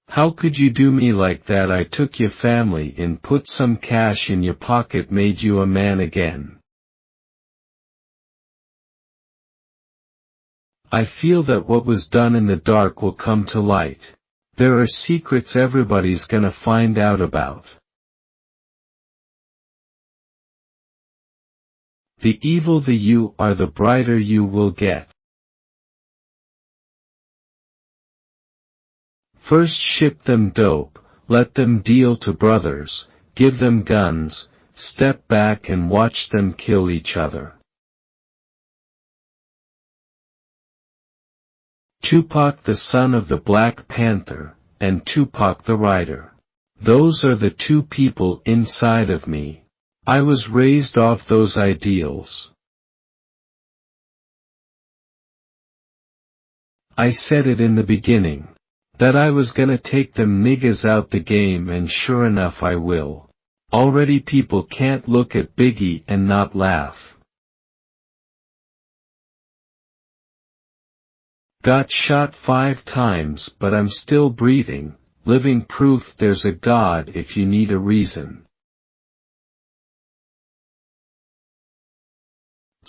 [SPEAKER 1] How could you do me like that? I took your family and put some cash in your pocket, made you a man again. I feel that what was done in the dark will come to light. There are secrets everybody's gonna find out about. The evil the you are, the brighter you will get. First ship them dope, let them deal to brothers, give them guns, step back and watch them kill each other. Tupac, the son of the Black Panther, and Tupac the writer. Those are the two people inside of me. I was raised off those ideals. I said it in the beginning, that I was gonna take them niggas out the game, and sure enough I will. Already people can't look at Biggie and not laugh. Got shot 5 times but I'm still breathing, living proof there's a God if you need a reason.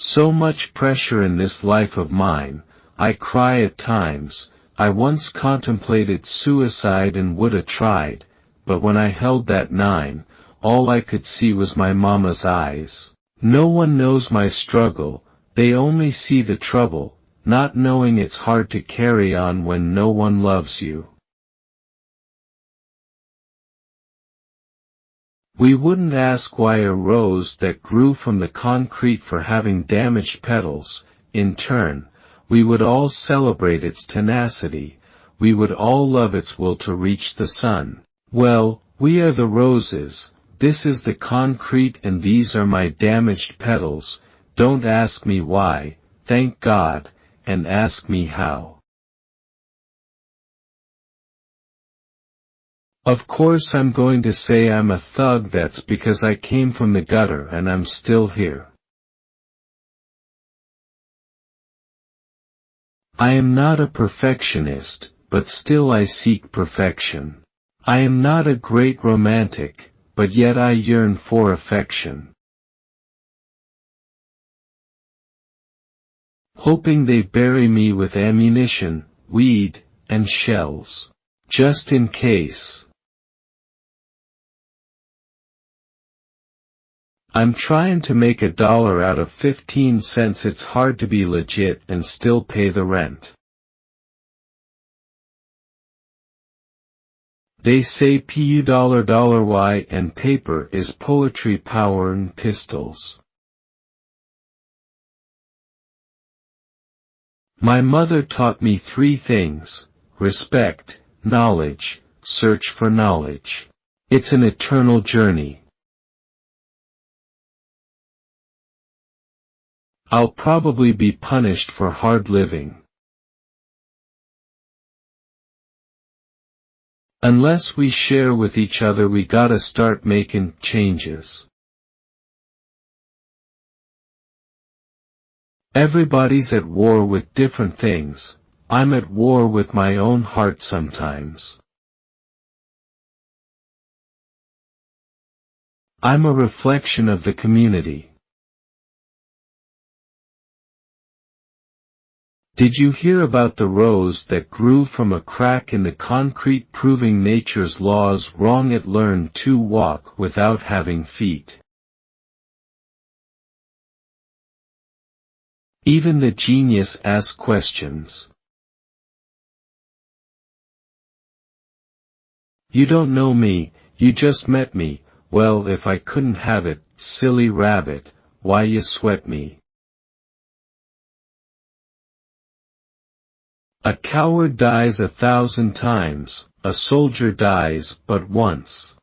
[SPEAKER 1] So much pressure in this life of mine, I cry at times. I once contemplated suicide and woulda tried, but when I held that 9, all I could see was my mama's eyes. No one knows my struggle, they only see the trouble, not knowing it's hard to carry on when no one loves you. We wouldn't ask why a rose that grew from the concrete for having damaged petals. In turn, we would all celebrate its tenacity, we would all love its will to reach the sun. Well, we are the roses, this is the concrete, and these are my damaged petals. Don't ask me why, thank God, and ask me how. Of course I'm going to say I'm a thug, that's because I came from the gutter and I'm still here. I am not a perfectionist, but still I seek perfection. I am not a great romantic, but yet I yearn for affection. hoping they bury me with ammunition, weed, and shells. Just in case. I'm trying to make $1 out of 15 cents. It's hard to be legit and still pay the rent. They say $y and paper is poetry, power and pistols. My mother taught me 3 things: respect, knowledge, search for knowledge. It's an eternal journey. I'll probably be punished for hard living. Unless we share with each other, we gotta start making changes. Everybody's at war with different things. I'm at war with my own heart sometimes. I'm a reflection of the community. Did you hear about the rose that grew from a crack in the concrete, proving nature's laws wrong? It learned to walk without having feet. Even the genius asks questions. You don't know me, you just met me. Well, if I couldn't have it, silly rabbit, why you sweat me? A coward dies 1,000 times, a soldier dies but once.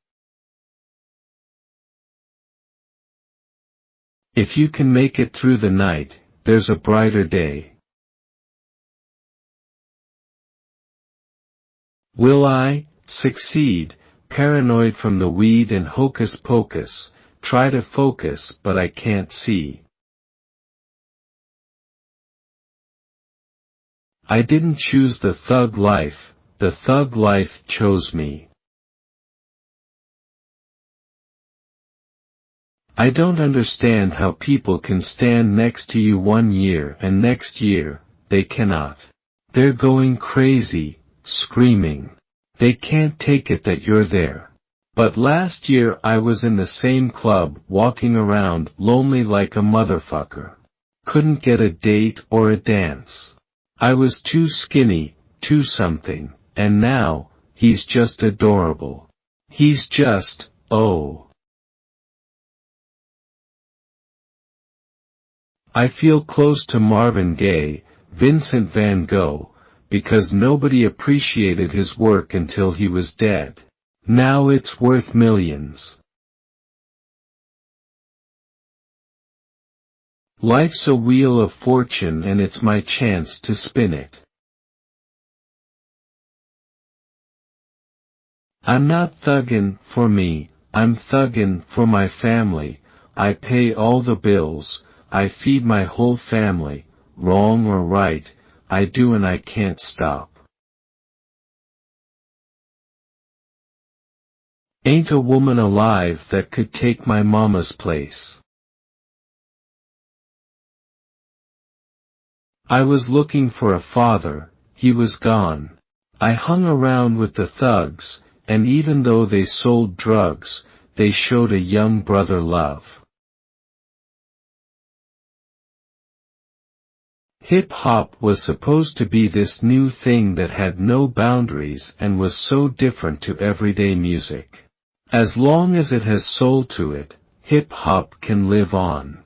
[SPEAKER 1] If you can make it through the night, there's a brighter day. Will I succeed? Paranoid from the weed and hocus pocus, try to focus but I can't see. I didn't choose the thug life chose me. I don't understand how people can stand next to you 1 year and next year, they cannot. They're going crazy, screaming. They can't take it that you're there. But last year I was in the same club, walking around, lonely like a motherfucker. Couldn't get a date or a dance. I was too skinny, too something, and now, he's just adorable. He's just, oh. I feel close to Marvin Gaye, Vincent van Gogh, because nobody appreciated his work until he was dead. Now it's worth millions. Life's a wheel of fortune and it's my chance to spin it. I'm not thuggin' for me, I'm thuggin' for my family. I pay all the bills, I feed my whole family, wrong or right, I do and I can't stop. Ain't a woman alive that could take my mama's place. I was looking for a father, he was gone. I hung around with the thugs, and even though they sold drugs, they showed a young brother love. Hip-hop was supposed to be this new thing that had no boundaries and was so different to everyday music. As long as it has soul to it, hip-hop can live on.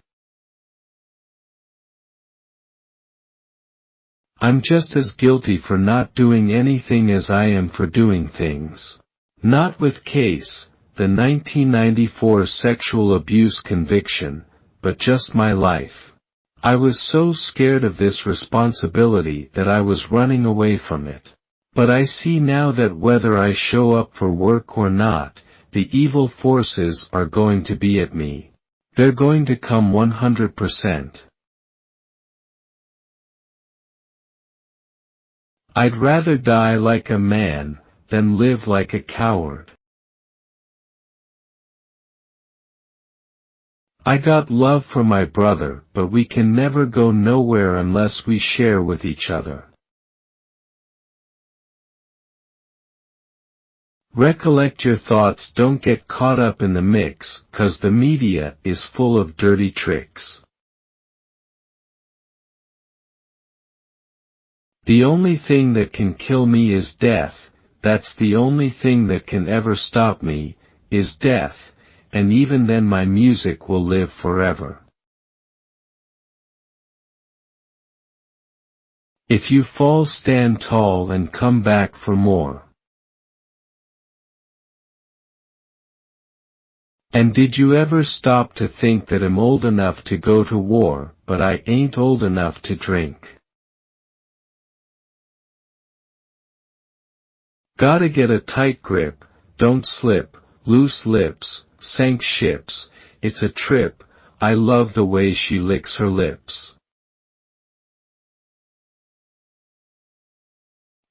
[SPEAKER 1] I'm just as guilty for not doing anything as I am for doing things. Not with Case, the 1994 sexual abuse conviction, but just my life. I was so scared of this responsibility that I was running away from it. But I see now that whether I show up for work or not, the evil forces are going to be at me. They're going to come 100%. I'd rather die like a man, than live like a coward. I got love for my brother, but we can never go nowhere unless we share with each other. Recollect your thoughts, don't get caught up in the mix, 'cause the media is full of dirty tricks. The only thing that can kill me is death, that's the only thing that can ever stop me, is death, and even then my music will live forever. If you fall, stand tall and come back for more. And did you ever stop to think that I'm old enough to go to war, but I ain't old enough to drink? Gotta get a tight grip, don't slip, loose lips, sank ships, it's a trip, I love the way she licks her lips.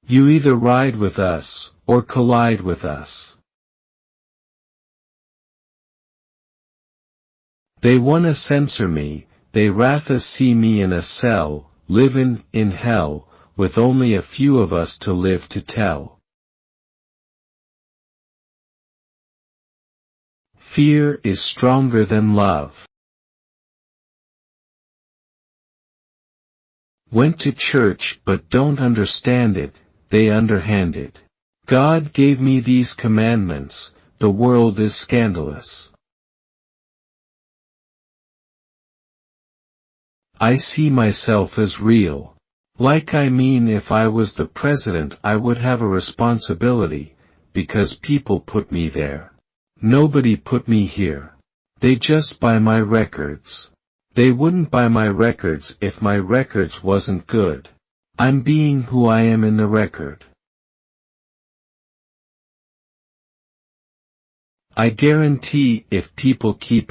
[SPEAKER 1] You either ride with us, or collide with us. They wanna censor me, they rather see me in a cell, livin' in hell, with only a few of us to live to tell. Fear is stronger than love. Went to church but don't understand it, they underhand it. God gave me these commandments, the world is scandalous. I see myself as real. Like I mean if I was the president I would have a responsibility, because people put me there. Nobody put me here. They just buy my records. They wouldn't buy my records if my records wasn't good. I'm being who I am in the record. I guarantee if people keep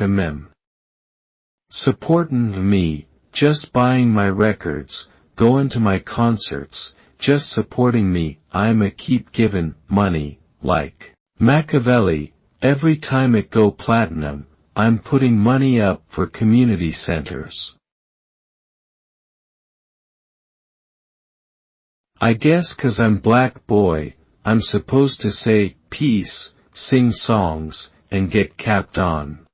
[SPEAKER 1] supportin' me, just buying my records, goin' to my concerts, just supporting me, I'ma keep givin' money, like Machiavelli, every time it go platinum, I'm putting money up for community centers. I guess 'cause I'm black boy, I'm supposed to say peace, sing songs, and get capped on.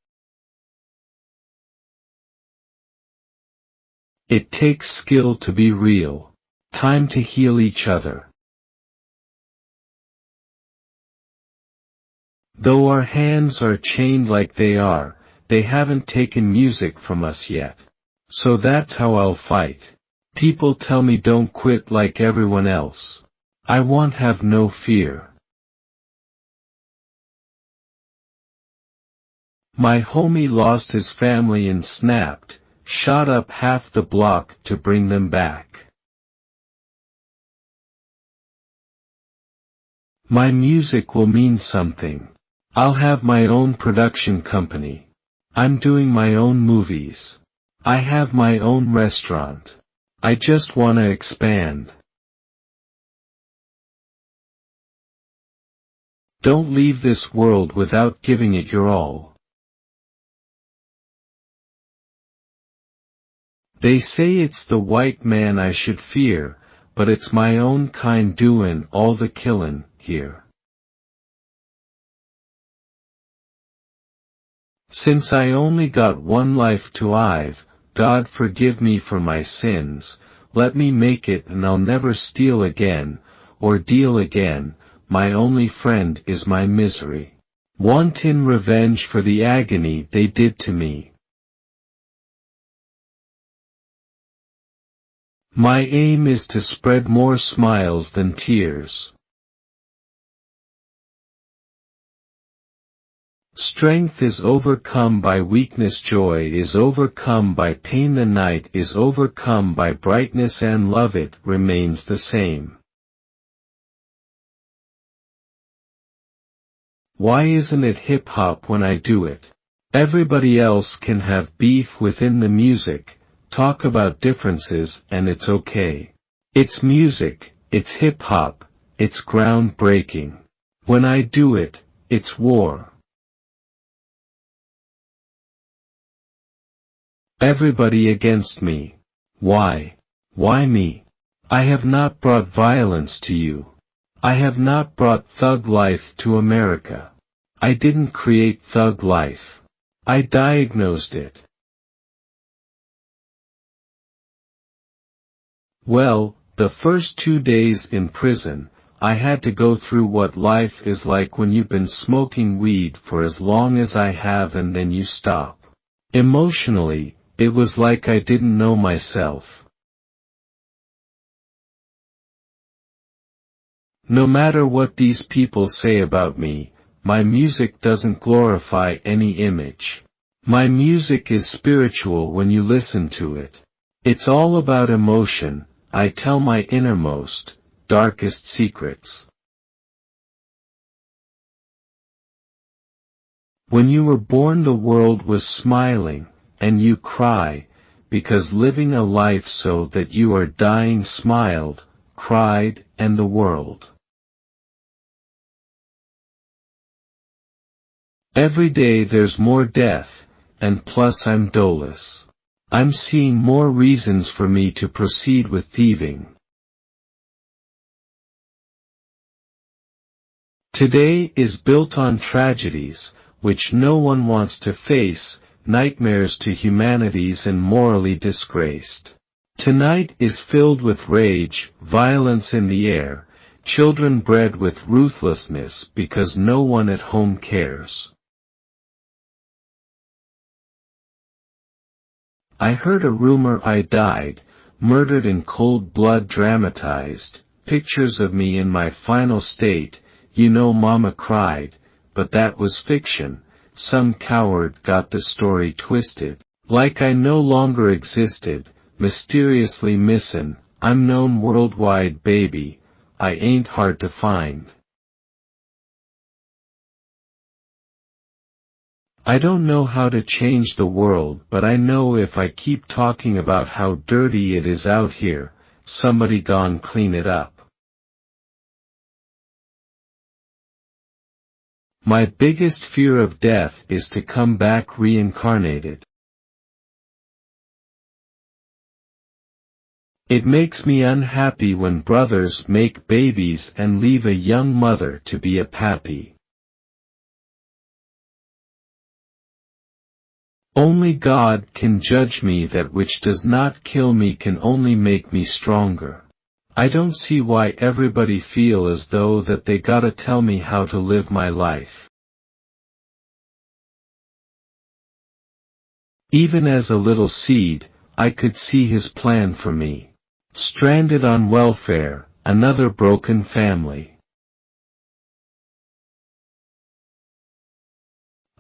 [SPEAKER 1] It takes skill to be real. Time to heal each other. Though our hands are chained like they haven't taken music from us yet. So that's how I'll fight. People tell me don't quit like everyone else. I won't have no fear. My homie lost his family and snapped, shot up half the block to bring them back. My music will mean something. I'll have my own production company. I'm doing my own movies. I have my own restaurant. I just wanna expand. Don't leave this world without giving it your all. They say it's the white man I should fear, but it's my own kind doin' all the killin' here. Since I only got one life to live, God forgive me for my sins, let me make it and I'll never steal again, or deal again, my only friend is my misery. Wantin' revenge for the agony they did to me. My aim is to spread more smiles than tears. Strength is overcome by weakness, joy is overcome by pain, the night is overcome by brightness, and love it remains the same. Why isn't it hip-hop when I do it? Everybody else can have beef within the music, talk about differences, and it's okay. It's music, it's hip-hop, it's groundbreaking. When I do it, it's war. Everybody against me. Why? Why me? I have not brought violence to you. I have not brought thug life to America. I didn't create thug life. I diagnosed it. Well, the first 2 days in prison, I had to go through what life is like when you've been smoking weed for as long as I have and then you stop. Emotionally, it was like I didn't know myself. No matter what these people say about me, my music doesn't glorify any image. My music is spiritual when you listen to it. It's all about emotion. I tell my innermost, darkest secrets. When you were born the world was smiling, and you cry, because living a life so that you are dying smiled, cried, and the world. Every day there's more death, and plus I'm dolus. I'm seeing more reasons for me to proceed with thieving. Today is built on tragedies, which no one wants to face, nightmares to humanities and morally disgraced. Tonight is filled with rage, violence in the air, children bred with ruthlessness because no one at home cares. I heard a rumor I died, murdered in cold blood dramatized, pictures of me in my final state, you know mama cried, but that was fiction, some coward got the story twisted, like I no longer existed, mysteriously missin', I'm known worldwide baby, I ain't hard to find. I don't know how to change the world, but I know if I keep talking about how dirty it is out here, somebody gon' clean it up. My biggest fear of death is to come back reincarnated. It makes me unhappy when brothers make babies and leave a young mother to be a pappy. Only God can judge me. That which does not kill me can only make me stronger. I don't see why everybody feel as though that they gotta tell me how to live my life. Even as a little seed, I could see His plan for me. Stranded on welfare, another broken family.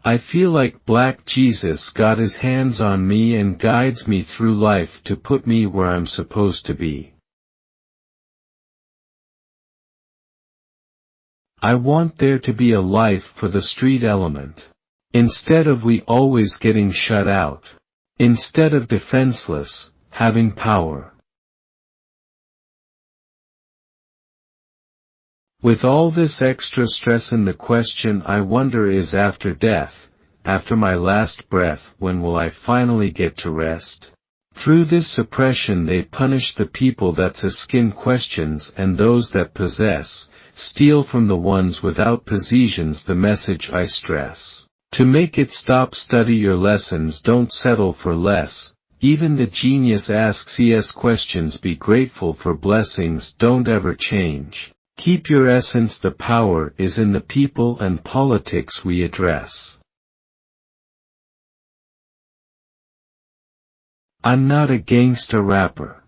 [SPEAKER 1] I feel like Black Jesus got His hands on me and guides me through life to put me where I'm supposed to be. I want there to be a life for the street element. Instead of we always getting shut out. Instead of defenseless, having power. With all this extra stress in the question I wonder is after death, after my last breath, when will I finally get to rest? Through this suppression they punish the people that's askin questions and those that possess, steal from the ones without possessions the message I stress. To make it stop study your lessons don't settle for less, even the genius asks yes questions be grateful for blessings don't ever change. Keep your essence the power is in the people and politics we address. I'm not a gangsta rapper.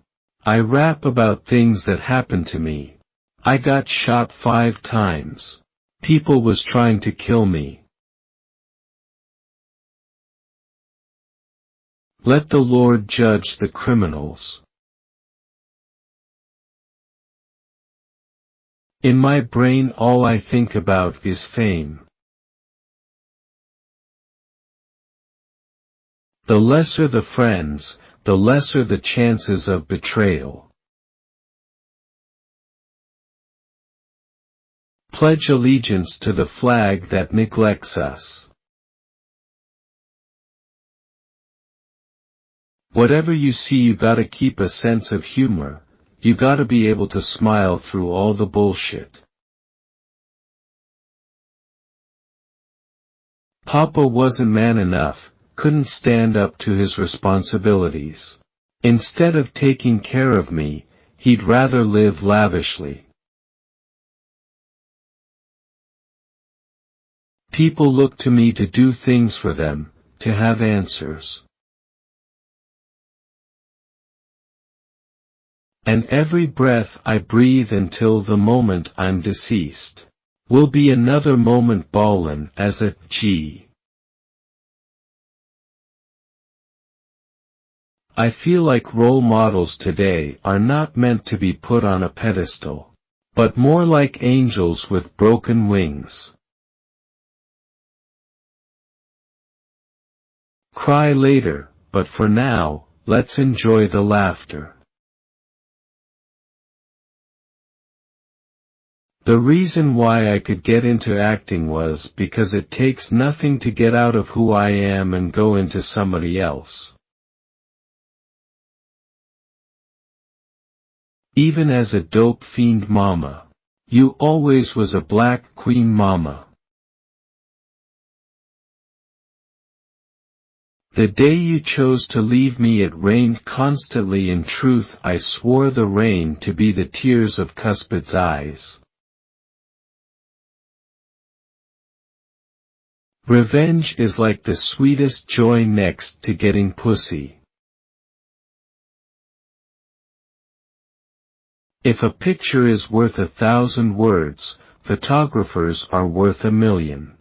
[SPEAKER 1] I rap about things that happened to me. I got shot 5 times. People was trying to kill me. Let the Lord judge the criminals. In my brain all I think about is fame. The lesser the friends, the lesser the chances of betrayal. Pledge allegiance to the flag that neglects us. Whatever you see, you gotta keep a sense of humor. You gotta be able to smile through all the bullshit. Papa wasn't man enough, couldn't stand up to his responsibilities. Instead of taking care of me, he'd rather live lavishly. People look to me to do things for them, to have answers. And every breath I breathe until the moment I'm deceased will be another moment ballin' as a G. I feel like role models today are not meant to be put on a pedestal, but more like angels with broken wings. Cry later, but for now, let's enjoy the laughter. The reason why I could get into acting was because it takes nothing to get out of who I am and go into somebody else. Even as a dope fiend mama, you always was a black queen mama. The day you chose to leave me, it rained constantly. In truth, I swore the rain to be the tears of Cupid's eyes. Revenge is like the sweetest joy next to getting pussy. If a picture is worth 1,000 words, photographers are worth 1,000,000.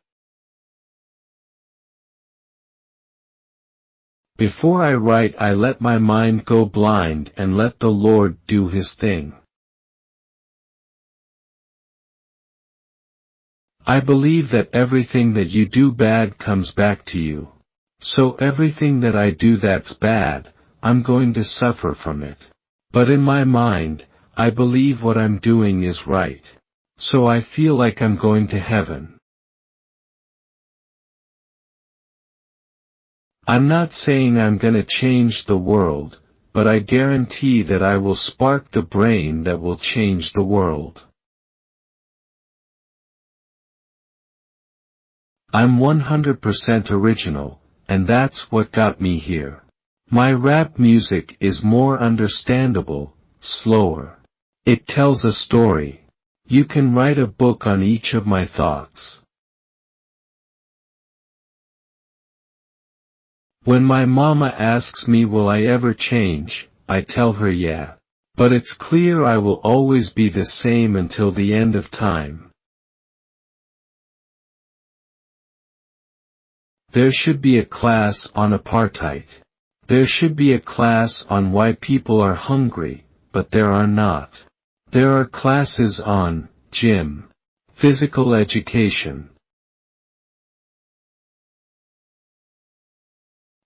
[SPEAKER 1] Before I write, I let my mind go blind and let the Lord do His thing. I believe that everything that you do bad comes back to you. So everything that I do that's bad, I'm going to suffer from it. But in my mind, I believe what I'm doing is right. So I feel like I'm going to heaven. I'm not saying I'm gonna change the world, but I guarantee that I will spark the brain that will change the world. I'm 100% original, and that's what got me here. My rap music is more understandable, slower. It tells a story. You can write a book on each of my thoughts. When my mama asks me will I ever change, I tell her yeah. But it's clear I will always be the same until the end of time. There should be a class on apartheid. There should be a class on why people are hungry, but there are not. There are classes on gym, physical education.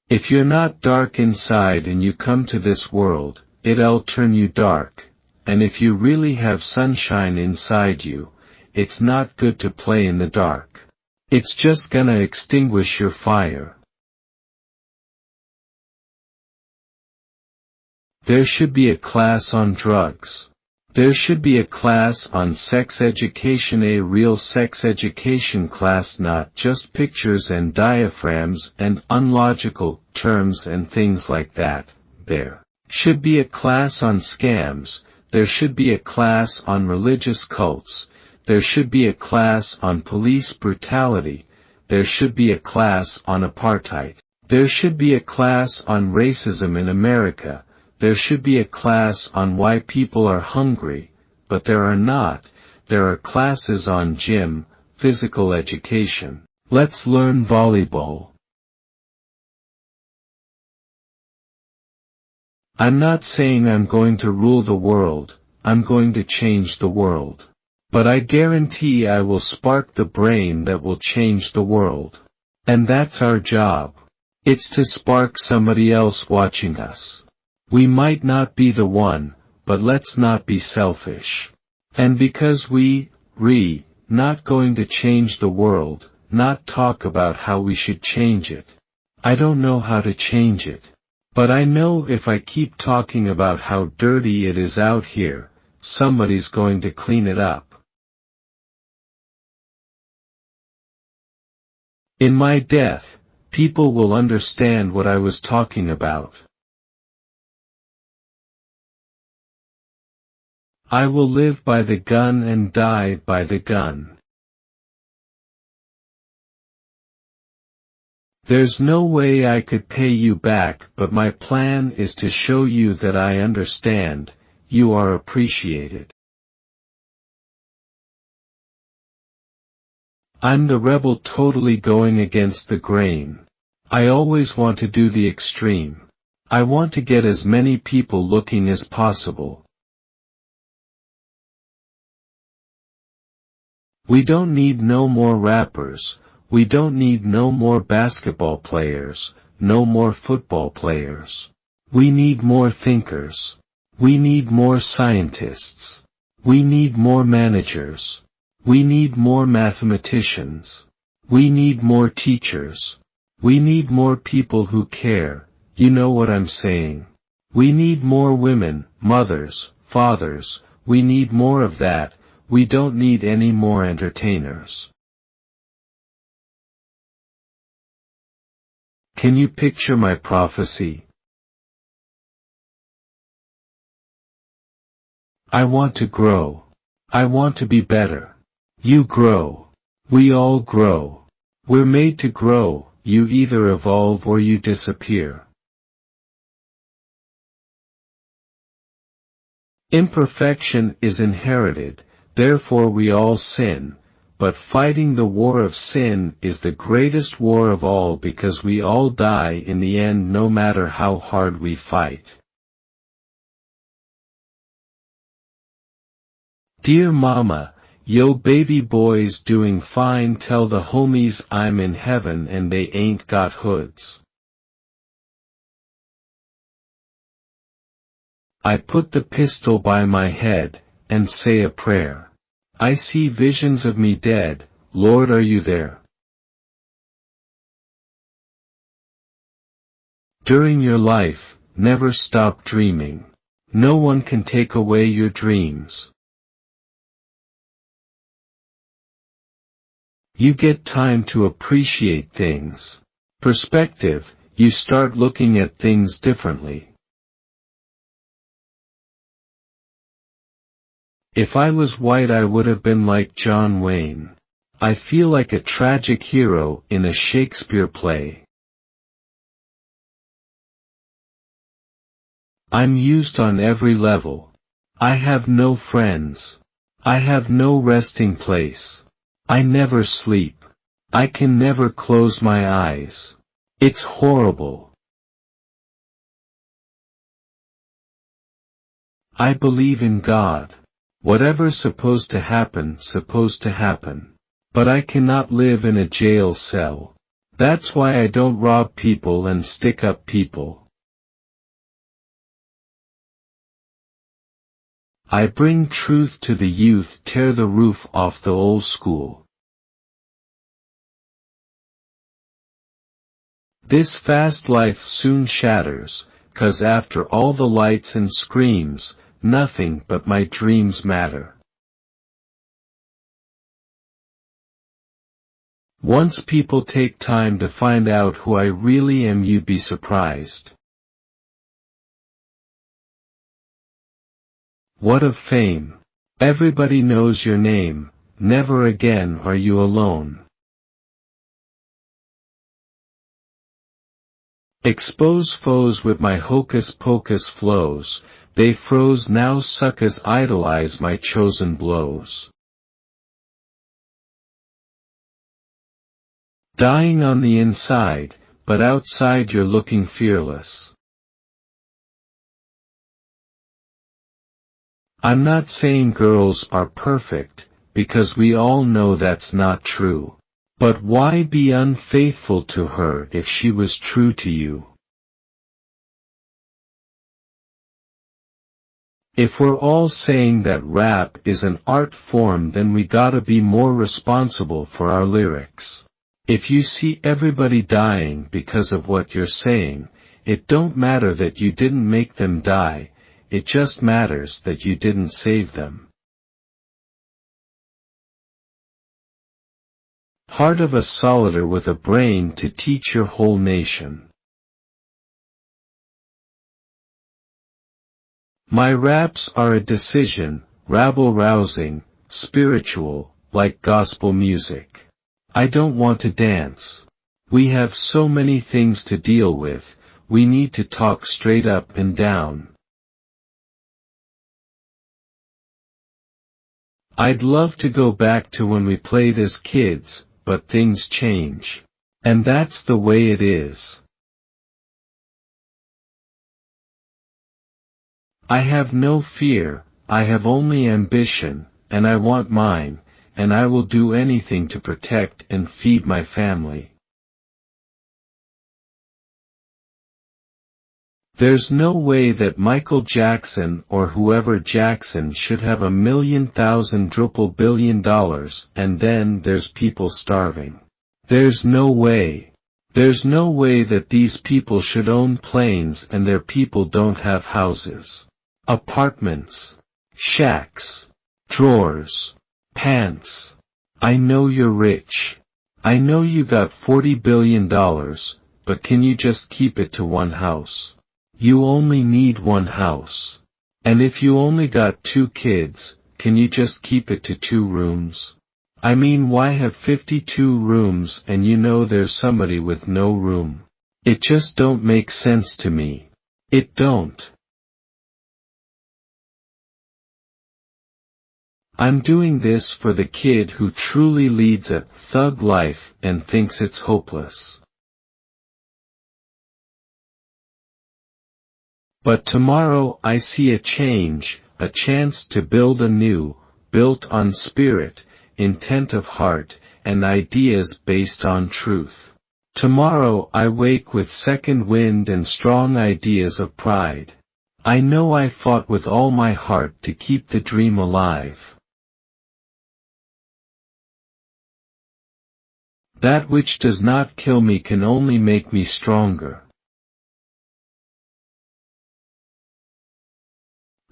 [SPEAKER 1] If you're not dark inside and you come to this world, it'll turn you dark, and if you really have sunshine inside you, it's not good to play in the dark. It's just gonna extinguish your fire. There should be a class on drugs. There should be a class on sex education, a real sex education class, not just pictures and diaphragms and unlogical terms and things like that. There should be a class on scams. There should be a class on religious cults. There should be a class on police brutality. There should be a class on apartheid. There should be a class on racism in America. There should be a class on why people are hungry, but there are not. There are classes on gym, physical education. Let's learn volleyball. I'm not saying I'm going to rule the world, I'm going to change the world. But I guarantee I will spark the brain that will change the world. And that's our job. It's to spark somebody else watching us. We might not be the one, but let's not be selfish. And because not going to change the world, not talk about how we should change it. I don't know how to change it. But I know if I keep talking about how dirty it is out here, somebody's going to clean it up. In my death, people will understand what I was talking about. I will live by the gun and die by the gun. There's no way I could pay you back, but my plan is to show you that I understand, you are appreciated. I'm the rebel totally going against the grain. I always want to do the extreme. I want to get as many people looking as possible. We don't need no more rappers. We don't need no more basketball players, no more football players. We need more thinkers. We need more scientists. We need more managers. We need more mathematicians. We need more teachers. We need more people who care, you know what I'm saying. We need more women, mothers, fathers, we need more of that, we don't need any more entertainers. Can you picture my prophecy? I want to grow. I want to be better. You grow. We all grow. We're made to grow, you either evolve or you disappear. Imperfection is inherited, therefore we all sin. But fighting the war of sin is the greatest war of all because we all die in the end no matter how hard we fight. Dear Mama, yo baby boy's doing fine, tell the homies I'm in heaven and they ain't got hoods. I put the pistol by my head, and say a prayer. I see visions of me dead, Lord are you there? During your life, never stop dreaming. No one can take away your dreams. You get time to appreciate things. Perspective, you start looking at things differently. If I was white I would have been like John Wayne. I feel like a tragic hero in a Shakespeare play. I'm used on every level. I have no friends. I have no resting place. I never sleep. I can never close my eyes. It's horrible. I believe in God. Whatever's supposed to happen. But I cannot live in a jail cell. That's why I don't rob people and stick up people. I bring truth to the youth, tear the roof off the old school. This fast life soon shatters, 'cause after all the lights and screams, nothing but my dreams matter. Once people take time to find out who I really am, you'd be surprised. What of fame? Everybody knows your name, never again are you alone. Expose foes with my hocus pocus flows, they froze now suckers idolize my chosen blows. Dying on the inside, but outside you're looking fearless. I'm not saying girls are perfect, because we all know that's not true. But why be unfaithful to her if she was true to you? If we're all saying that rap is an art form, then we gotta be more responsible for our lyrics. If you see everybody dying because of what you're saying, It don't matter that you didn't make them die, it just matters that you didn't save them. Heart of a soldier with a brain to teach your whole nation. My raps are a decision, rabble-rousing, spiritual, like gospel music. I don't want to dance. We have so many things to deal with, we need to talk straight up and down. I'd love to go back to when we played as kids, but things change. And that's the way it is. I have no fear, I have only ambition, and I want mine, and I will do anything to protect and feed my family. There's no way that Michael Jackson or whoever Jackson should have $1,000,000 billion and then there's people starving. There's no way. There's no way that these people should own planes and their people don't have houses, apartments, shacks, drawers, pants. I know you're rich. I know you got $40 billion, but can you just keep it to one house? You only need one house. And if you only got 2 kids, can you just keep it to 2 rooms? I mean, why have 52 rooms and you know there's somebody with no room? It just don't make sense to me. It don't. I'm doing this for the kid who truly leads a thug life and thinks it's hopeless. But tomorrow I see a change, a chance to build anew, built on spirit, intent of heart, and ideas based on truth. Tomorrow I wake with second wind and strong ideas of pride. I know I fought with all my heart to keep the dream alive. That which does not kill me can only make me stronger.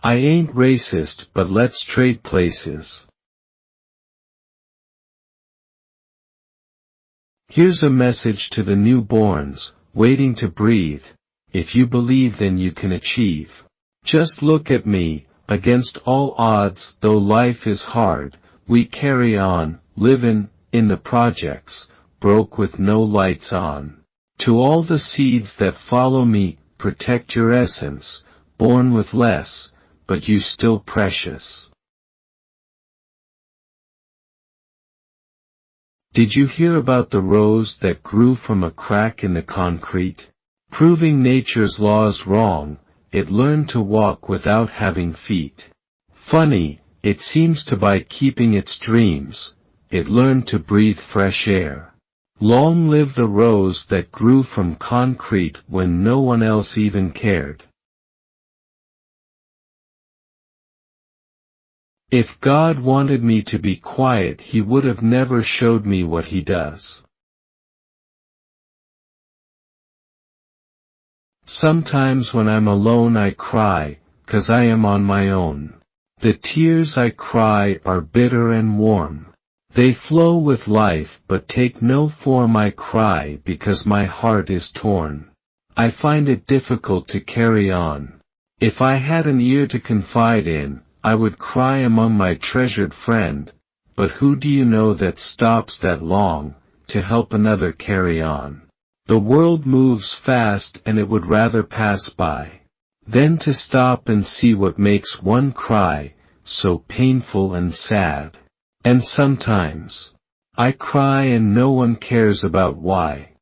[SPEAKER 1] I ain't racist, but let's trade places. Here's a message to the newborns, waiting to breathe. If you believe, then you can achieve. Just look at me, against all odds, though life is hard, we carry on, livin', in the projects, broke with no lights on. To all the seeds that follow me, protect your essence, born with less, but you still precious. Did you hear about the rose that grew from a crack in the concrete? Proving nature's laws wrong, it learned to walk without having feet. Funny, it seems to by keeping its dreams, it learned to breathe fresh air. Long live the rose that grew from concrete when no one else even cared. If God wanted me to be quiet, He would have never showed me what He does. Sometimes when I'm alone I cry, 'cause I am on my own. The tears I cry are bitter and warm. They flow with life but take no form. I cry because my heart is torn. I find it difficult to carry on. If I had an ear to confide in, I would cry among my treasured friend, but who do you know that stops that long, to help another carry on? The world moves fast and it would rather pass by, than to stop and see what makes one cry, so painful and sad. And sometimes, I cry and no one cares about why.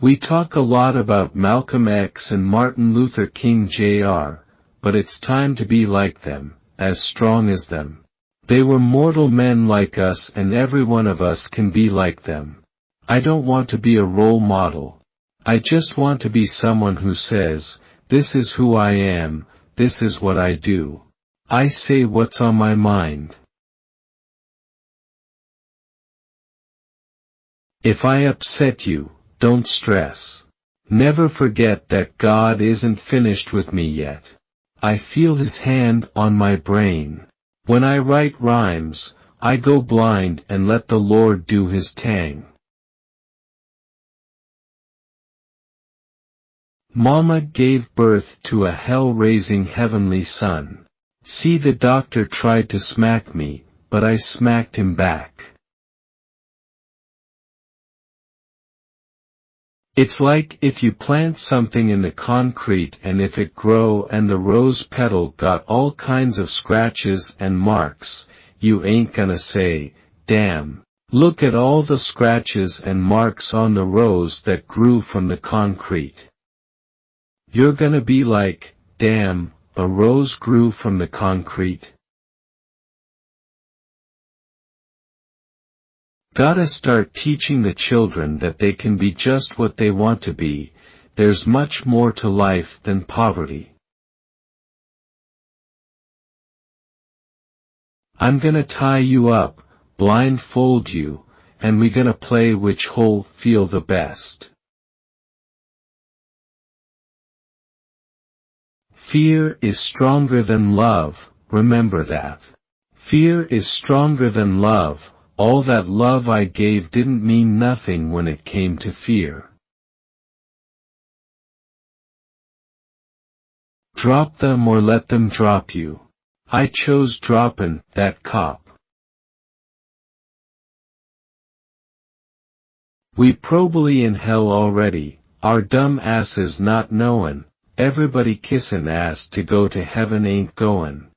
[SPEAKER 1] We talk a lot about Malcolm X and Martin Luther King Jr., but it's time to be like them, as strong as them. They were mortal men like us and every one of us can be like them. I don't want to be a role model. I just want to be someone who says, this is who I am, this is what I do. I say what's on my mind. If I upset you, don't stress. Never forget that God isn't finished with me yet. I feel His hand on my brain. When I write rhymes, I go blind and let the Lord do His tang. Mama gave birth to a hell-raising heavenly son. See, the doctor tried to smack me, but I smacked him back. It's like if you plant something in the concrete and if it grow and the rose petal got all kinds of scratches and marks, you ain't gonna say, damn, look at all the scratches and marks on the rose that grew from the concrete. You're gonna be like, damn, a rose grew from the concrete. Gotta start teaching the children that they can be just what they want to be. There's much more to life than poverty. I'm gonna tie you up, blindfold you, and we gonna play which hole feel the best. Fear is stronger than love, remember that. Fear is stronger than love. All that love I gave didn't mean nothing when it came to fear. Drop them or let them drop you. I chose droppin' that cop. We probably in hell already, our dumb asses not knowin', everybody kissin' ass to go to heaven ain't goin'.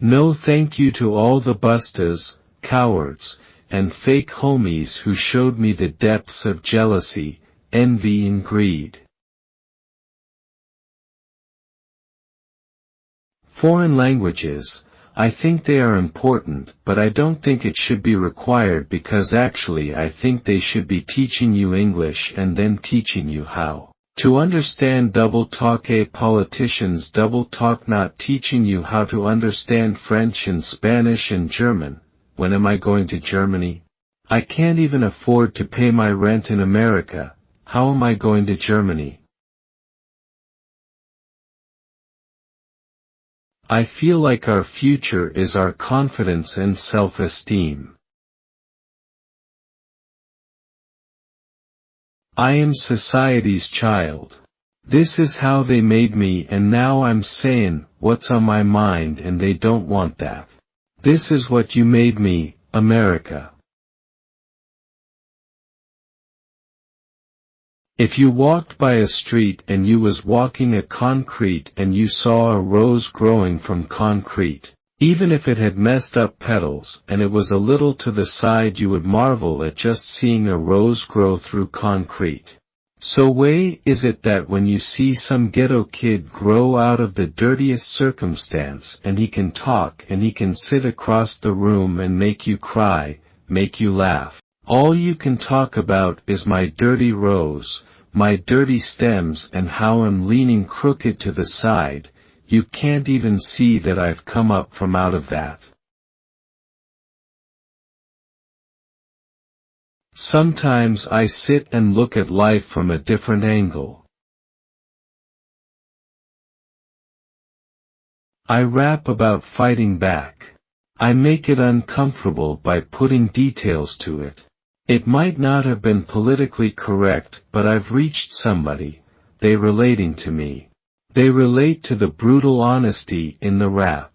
[SPEAKER 1] No thank you to all the bustas, cowards, and fake homies who showed me the depths of jealousy, envy and greed. Foreign languages, I think they are important, but I don't think it should be required because actually I think they should be teaching you English and then teaching you how to understand double talk. Politicians double talk, not teaching you how to understand French and Spanish and German. When am I going to Germany? I can't even afford to pay my rent in America. How am I going to Germany? I feel like our future is our confidence and self-esteem. I am society's child. This is how they made me, and now I'm sayin' what's on my mind and they don't want that. This is what you made me, America. If you walked by a street and you was walking a concrete and you saw a rose growing from concrete, even if it had messed up petals and it was a little to the side, you would marvel at just seeing a rose grow through concrete. So why is it that when you see some ghetto kid grow out of the dirtiest circumstance and he can talk and he can sit across the room and make you cry, make you laugh, all you can talk about is my dirty rose, my dirty stems and how I'm leaning crooked to the side? You can't even see that I've come up from out of that. Sometimes I sit and look at life from a different angle. I rap about fighting back. I make it uncomfortable by putting details to it. It might not have been politically correct, but I've reached somebody. They relating to me. They relate to the brutal honesty in the rap.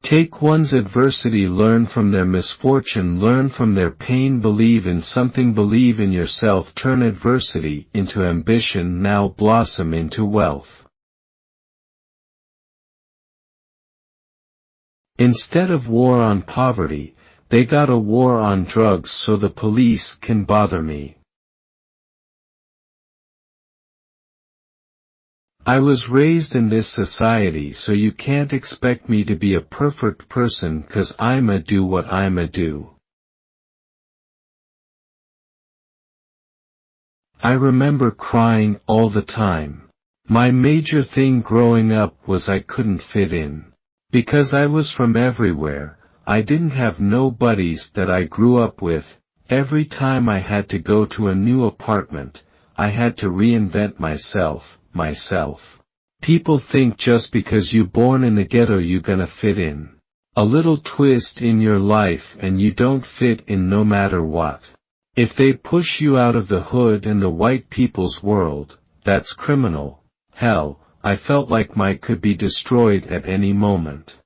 [SPEAKER 1] Take one's adversity, learn from their misfortune, learn from their pain, believe in something, believe in yourself, turn adversity into ambition, now blossom into wealth. Instead of war on poverty, they got a war on drugs so the police can bother me. I was raised in this society, so you can't expect me to be a perfect person 'cause I'ma do what I'ma do. I remember crying all the time. My major thing growing up was I couldn't fit in. Because I was from everywhere, I didn't have no buddies that I grew up with. Every time I had to go to a new apartment, I had to reinvent myself. People think just because you born in the ghetto you gonna fit in. A little twist in your life and you don't fit in no matter what. If they push you out of the hood and the white people's world, that's criminal. Hell, I felt like Mike could be destroyed at any moment.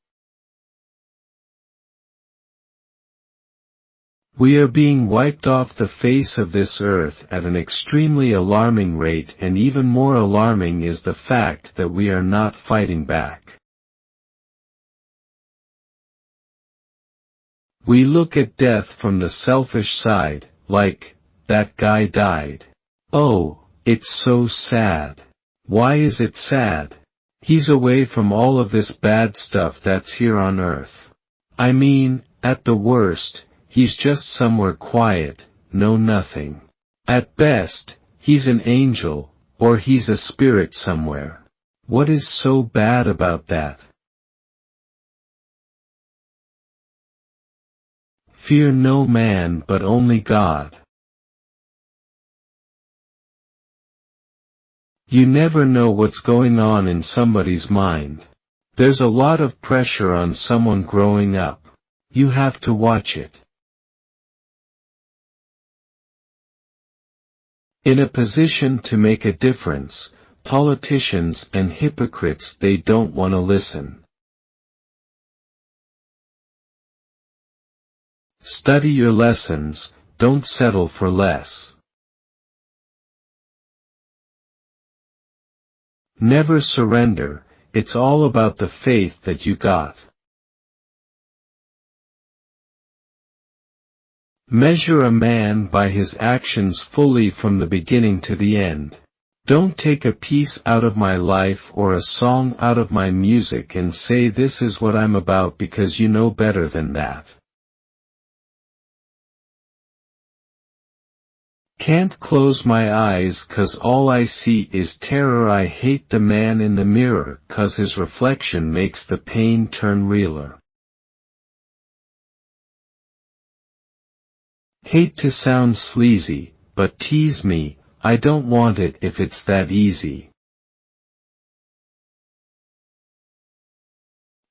[SPEAKER 1] We are being wiped off the face of this earth at an extremely alarming rate, and even more alarming is the fact that we are not fighting back. We look at death from the selfish side, like, that guy died. Oh, it's so sad. Why is it sad? He's away from all of this bad stuff that's here on earth. I mean, at the worst, he's just somewhere quiet, no nothing. At best, he's an angel, or he's a spirit somewhere. What is so bad about that? Fear no man but only God. You never know what's going on in somebody's mind. There's a lot of pressure on someone growing up. You have to watch it. In a position to make a difference, politicians and hypocrites, they don't want to listen. Study your lessons, don't settle for less. Never surrender, it's all about the faith that you got. Measure a man by his actions fully from the beginning to the end. Don't take a piece out of my life or a song out of my music and say this is what I'm about because you know better than that. Can't close my eyes 'cause all I see is terror. I hate the man in the mirror 'cause his reflection makes the pain turn realer. Hate to sound sleazy, but tease me, I don't want it if it's that easy.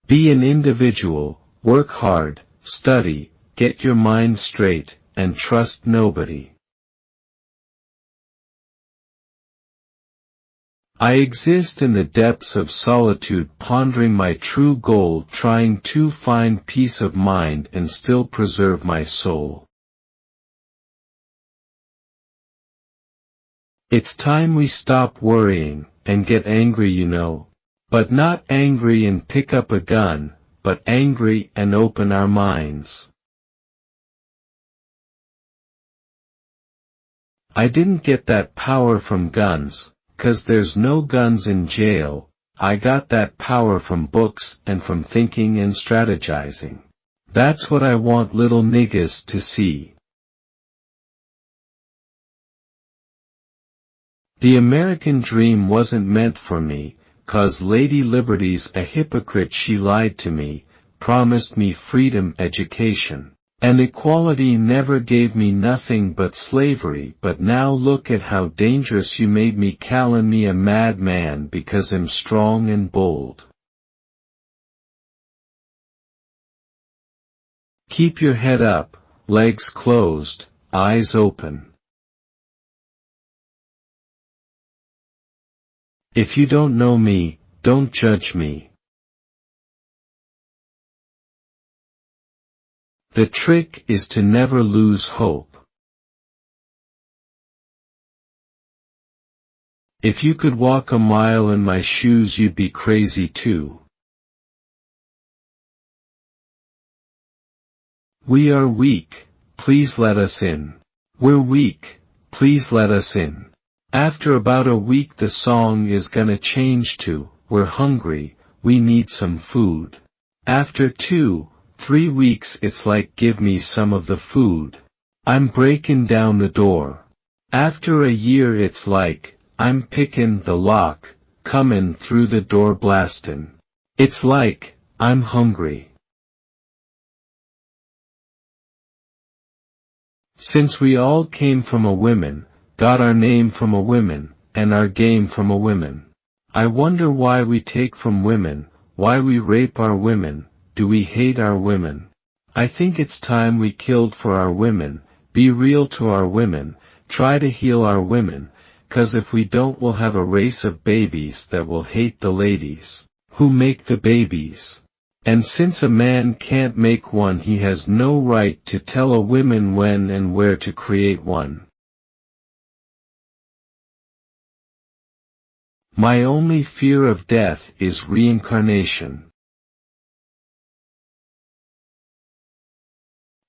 [SPEAKER 1] Be an individual, work hard, study, get your mind straight, and trust nobody. I exist in the depths of solitude, pondering my true goal, trying to find peace of mind and still preserve my soul. It's time we stop worrying, and get angry, you know. But not angry and pick up a gun, but angry and open our minds. I didn't get that power from guns. 'Cause there's no guns in jail. I got that power from books and from thinking and strategizing. That's what I want little niggas to see. The American dream wasn't meant for me, 'cause Lady Liberty's a hypocrite. She lied to me, promised me freedom, education, and equality, never gave me nothing but slavery. But now look at how dangerous you made me, calling me a madman because I'm strong and bold. Keep your head up, legs closed, eyes open. If you don't know me, don't judge me. The trick is to never lose hope. If you could walk a mile in my shoes, you'd be crazy too. We are weak, please let us in. We're weak, please let us in. After about a week the song is gonna change to, we're hungry, we need some food. After 2-3 weeks it's like, give me some of the food. I'm breaking down the door. After a year it's like, I'm picking the lock, comin' through the door blastin'. It's like, I'm hungry. Since we all came from a women, got our name from a women, and our game from a women. I wonder why we take from women, why we rape our women, do we hate our women? I think it's time we killed for our women, be real to our women, try to heal our women, 'cause if we don't we'll have a race of babies that will hate the ladies, who make the babies. And since a man can't make one, he has no right to tell a woman when and where to create one. My only fear of death is reincarnation.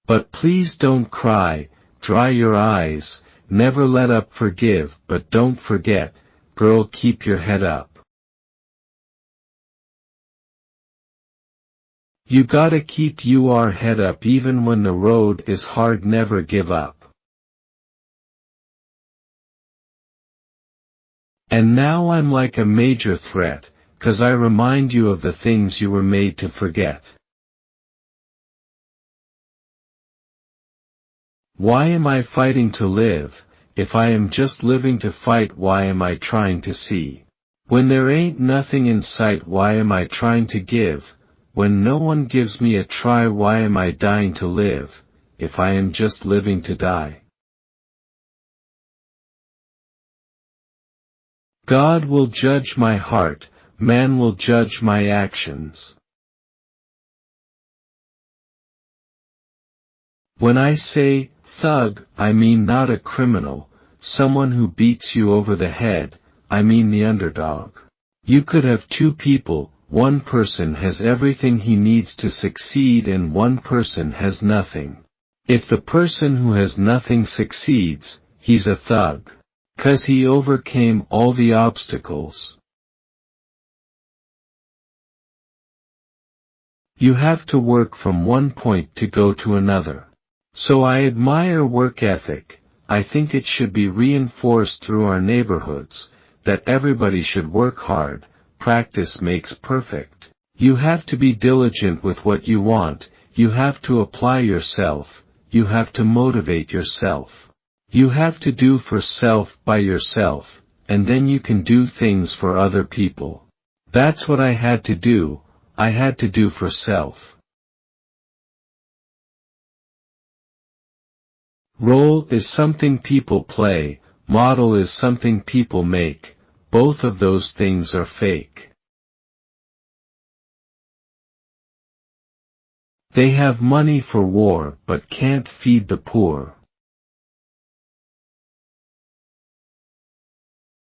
[SPEAKER 1] But please don't cry, dry your eyes, never let up, forgive, but don't forget, girl, keep your head up. You gotta keep your head up even when the road is hard, never give up. And now I'm like a major threat, 'cause I remind you of the things you were made to forget. Why am I fighting to live, if I am just living to fight? Why am I trying to see? When there ain't nothing in sight, why am I trying to give? When no one gives me a try, why am I dying to live, if I am just living to die? God will judge my heart, man will judge my actions. When I say thug, I mean not a criminal, someone who beats you over the head, I mean the underdog. You could have two people, one person has everything he needs to succeed and one person has nothing. If the person who has nothing succeeds, he's a thug. 'Cause he overcame all the obstacles. You have to work from one point to go to another. So I admire work ethic. I think it should be reinforced through our neighborhoods, that everybody should work hard, practice makes perfect. You have to be diligent with what you want, you have to apply yourself, you have to motivate yourself. You have to do for self by yourself, and then you can do things for other people. That's what I had to do, I had to do for self. Role is something people play, model is something people make, both of those things are fake. They have money for war but can't feed the poor.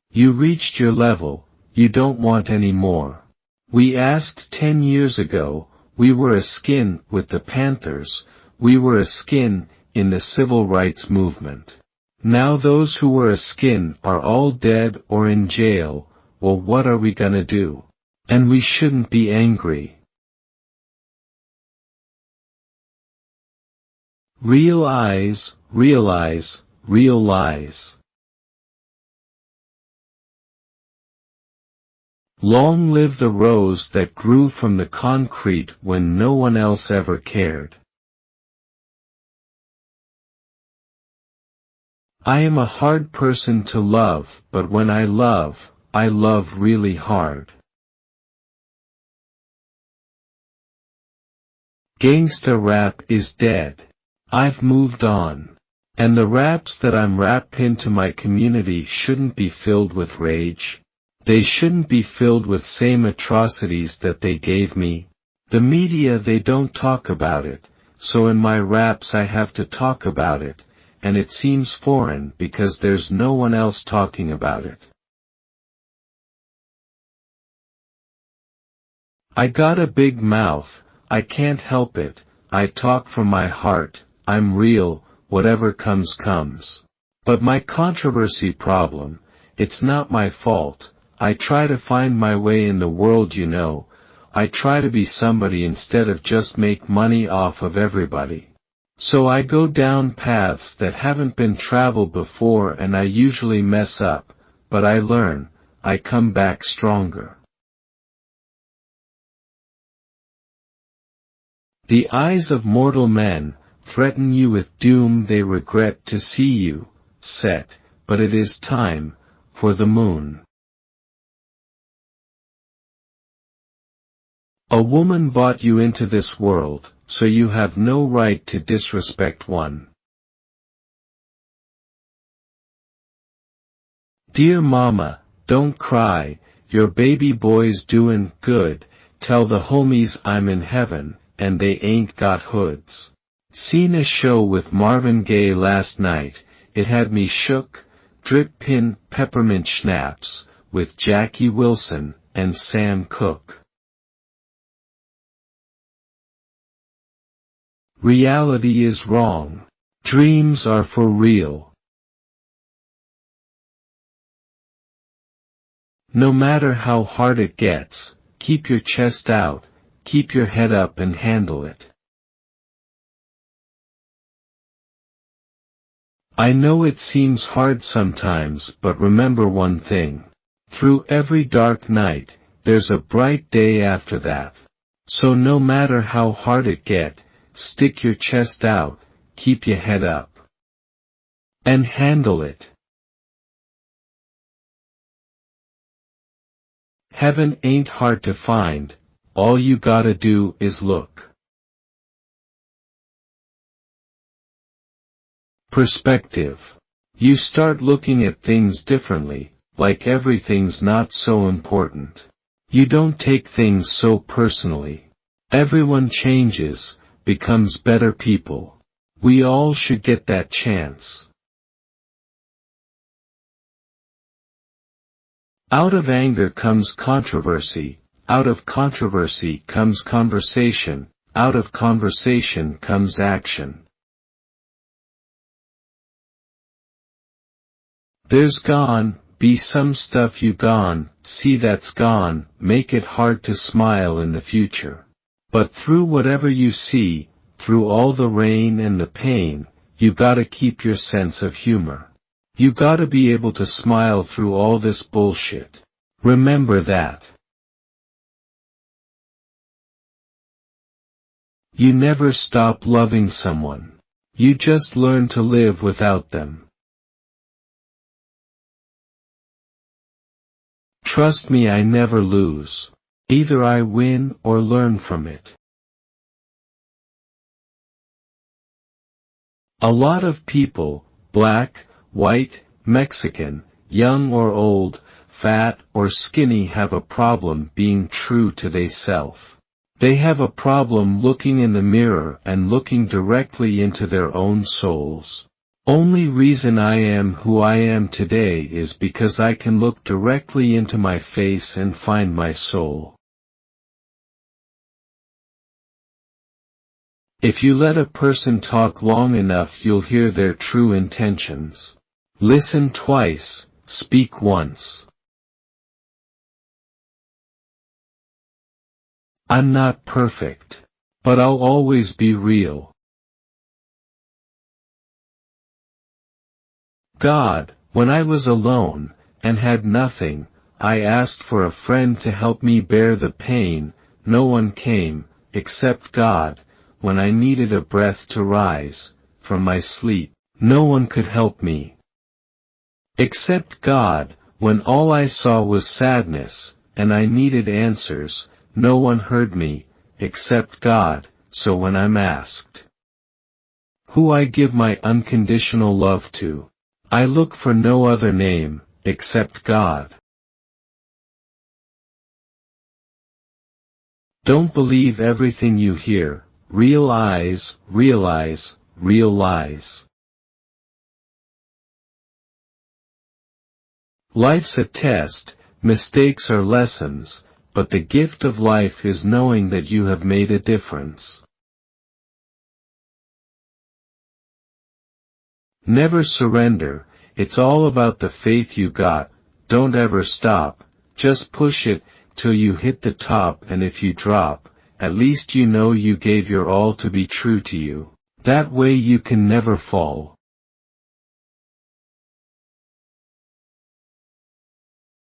[SPEAKER 1] You reached your level, you don't want any more. We asked 10 years ago, we were a skin with the Panthers, we were a skin in the civil rights movement. Now those who were a skin are all dead or in jail, well, what are we gonna do? And we shouldn't be angry. Realize, realize, realize. Long live the rose that grew from the concrete when no one else ever cared. I am a hard person to love, but when I love really hard. Gangsta rap is dead. I've moved on. And the raps that I'm rapping to my community shouldn't be filled with rage. They shouldn't be filled with same atrocities that they gave me. The media, they don't talk about it, so in my raps I have to talk about it, and it seems foreign because there's no one else talking about it. I got a big mouth, I can't help it, I talk from my heart, I'm real, whatever comes comes. But my controversy problem, it's not my fault. I try to find my way in the world, you know. I try to be somebody instead of just make money off of everybody. So I go down paths that haven't been traveled before and I usually mess up, but I learn, I come back stronger. The eyes of mortal men threaten you with doom, they regret to see you set, but it is time for the moon. A woman brought you into this world, so you have no right to disrespect one. Dear mama, don't cry, your baby boy's doing good, tell the homies I'm in heaven, and they ain't got hoods. Seen a show with Marvin Gaye last night, it had me shook, drip pin peppermint schnapps, with Jackie Wilson and Sam Cooke. Reality is wrong. Dreams are for real. No matter how hard it gets, keep your chest out, keep your head up and handle it. I know it seems hard sometimes, but remember one thing. Through every dark night, there's a bright day after that. So no matter how hard it gets, stick your chest out, keep your head up, and handle it. Heaven ain't hard to find, all you gotta do is look. Perspective. You start looking at things differently, like everything's not so important. You don't take things so personally. Everyone changes, becomes better people. We all should get that chance. Out of anger comes controversy, out of controversy comes conversation, out of conversation comes action. There's gone, be some stuff you gone, see that's gone, make it hard to smile in the future. But through whatever you see, through all the rain and the pain, you gotta keep your sense of humor. You gotta be able to smile through all this bullshit. Remember that. You never stop loving someone. You just learn to live without them. Trust me, I never lose. Either I win or learn from it. A lot of people, black, white, Mexican, young or old, fat or skinny, have a problem being true to theyself. They have a problem looking in the mirror and looking directly into their own souls. Only reason I am who I am today is because I can look directly into my face and find my soul. If you let a person talk long enough, you'll hear their true intentions. Listen twice, speak once. I'm not perfect, but I'll always be real. God, when I was alone, and had nothing, I asked for a friend to help me bear the pain. No one came, except God. When I needed a breath to rise from my sleep, no one could help me. Except God, when all I saw was sadness, and I needed answers, no one heard me, except God. So when I'm asked who I give my unconditional love to, I look for no other name, except God. Don't believe everything you hear. Realize, realize, realize. Life's a test, mistakes are lessons, but the gift of life is knowing that you have made a difference. Never surrender, it's all about the faith you got. Don't ever stop, just push it till you hit the top, and if you drop, at least you know you gave your all to be true to you. That way you can never fall.